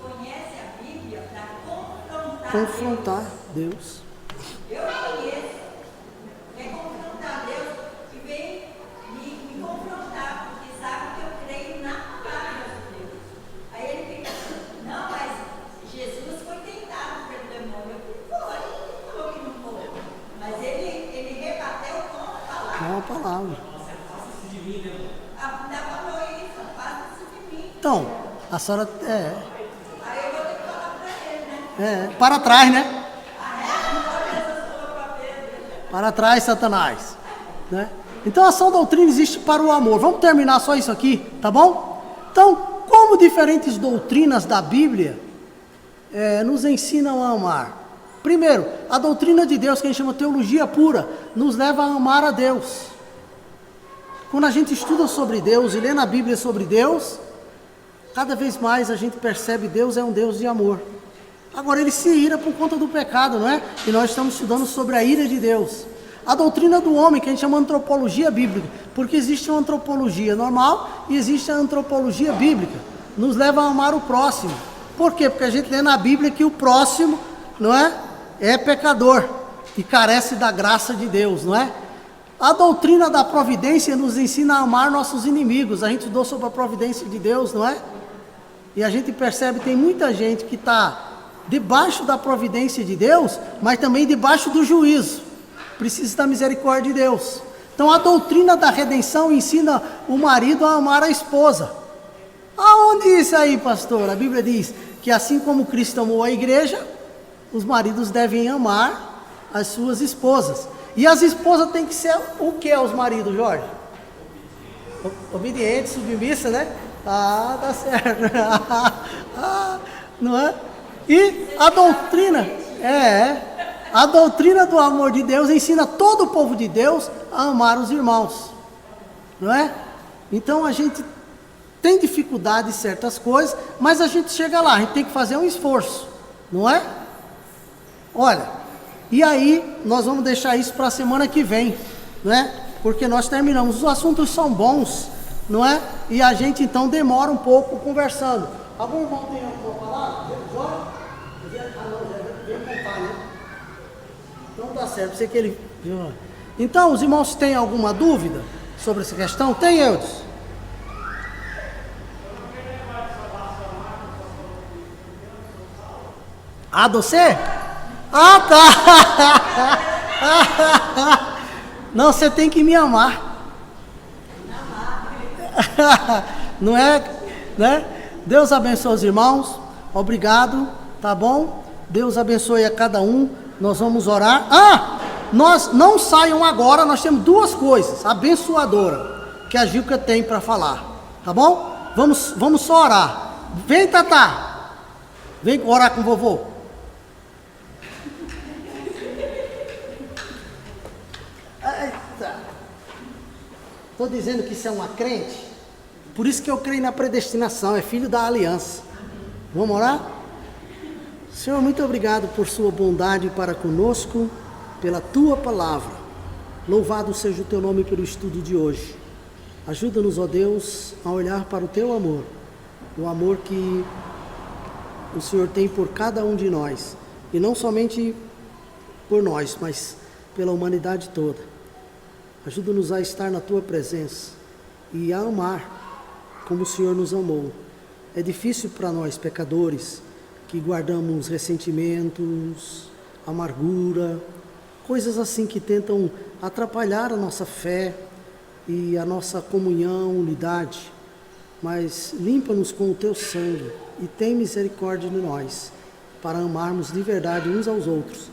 conhece a Bíblia para confrontar Deus. Eu conheço. Quer confrontar Deus e vem me confrontar, porque sabe que eu creio na palavra de Deus. Aí ele fica: não, mas Jesus foi tentado pelo demônio. Eu falei: foi, ele falou que não foi. Mas ele rebateu com a palavra. Com a palavra. Afasta-se de mim, demônio. Ainda falou isso: afasta-se de mim. Então, a senhora Aí eu vou ter que falar para ele, né? para trás, né? Jesus falou para Pedro. Para trás, Satanás, né? Então a sã doutrina existe para o amor. Vamos terminar só isso aqui, tá bom? Então, como diferentes doutrinas da Bíblia nos ensinam a amar? Primeiro, a doutrina de Deus, que a gente chama teologia pura, nos leva a amar a Deus. Quando a gente estuda sobre Deus e lê na Bíblia sobre Deus, cada vez mais a gente percebe que Deus é um Deus de amor. Agora, ele se ira por conta do pecado, não é? E nós estamos estudando sobre a ira de Deus. A doutrina do homem, que a gente chama de antropologia bíblica, porque existe uma antropologia normal e existe a antropologia bíblica, nos leva a amar o próximo. Por quê? Porque a gente lê na Bíblia que o próximo, não é pecador e carece da graça de Deus, não é? A doutrina da providência nos ensina a amar nossos inimigos. A gente estudou sobre a providência de Deus, não é? E a gente percebe que tem muita gente que está debaixo da providência de Deus, mas também debaixo do juízo. Precisa da misericórdia de Deus. Então a doutrina da redenção ensina o marido a amar a esposa. Aonde isso aí, pastor? A Bíblia diz que assim como Cristo amou a igreja, os maridos devem amar as suas esposas. E as esposas têm que ser o que aos maridos, Jorge? Obedientes, submissa, né? Ah, tá certo. Não é? E a doutrina do amor de Deus ensina todo o povo de Deus a amar os irmãos, não é? Então a gente tem dificuldade em certas coisas, mas a gente chega lá, a gente tem que fazer um esforço, não é? Olha, e aí nós vamos deixar isso para a semana que vem, não é? Porque nós terminamos, os assuntos são bons, não é? E a gente então demora um pouco conversando. Algum irmão tem alguma palavra? Jorge? Já veio contar, né? Então tá certo, sei que ele... Então, os irmãos têm alguma dúvida sobre essa questão? Tem, Eudes? Ah, você? Ah, tá! Não, você tem que me amar. Não é, né? Deus abençoe os irmãos. Obrigado, tá bom? Deus abençoe a cada um. Nós vamos orar. Nós não saiam agora, nós temos duas coisas abençoadoras que a Gilca tem para falar, tá bom? Vamos só orar. Vem, Tatá. Vem orar com o vovô. Estou dizendo que isso é uma crente. Por isso que eu creio na predestinação. É filho da aliança. Vamos orar? Senhor, muito obrigado por sua bondade para conosco, pela tua palavra. Louvado seja o teu nome pelo estudo de hoje. Ajuda-nos, ó Deus, a olhar para o teu amor. O amor que o Senhor tem por cada um de nós. E não somente por nós, mas pela humanidade toda. Ajuda-nos a estar na tua presença e a amar como o Senhor nos amou. É difícil para nós, pecadores, que guardamos ressentimentos, amargura, coisas assim que tentam atrapalhar a nossa fé e a nossa comunhão, unidade. Mas limpa-nos com o teu sangue e tem misericórdia de nós, para amarmos de verdade uns aos outros,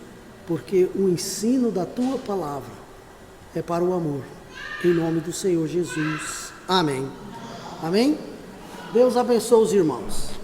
porque o ensino da tua palavra é para o amor. Em nome do Senhor Jesus. Amém. Amém? Deus abençoe os irmãos.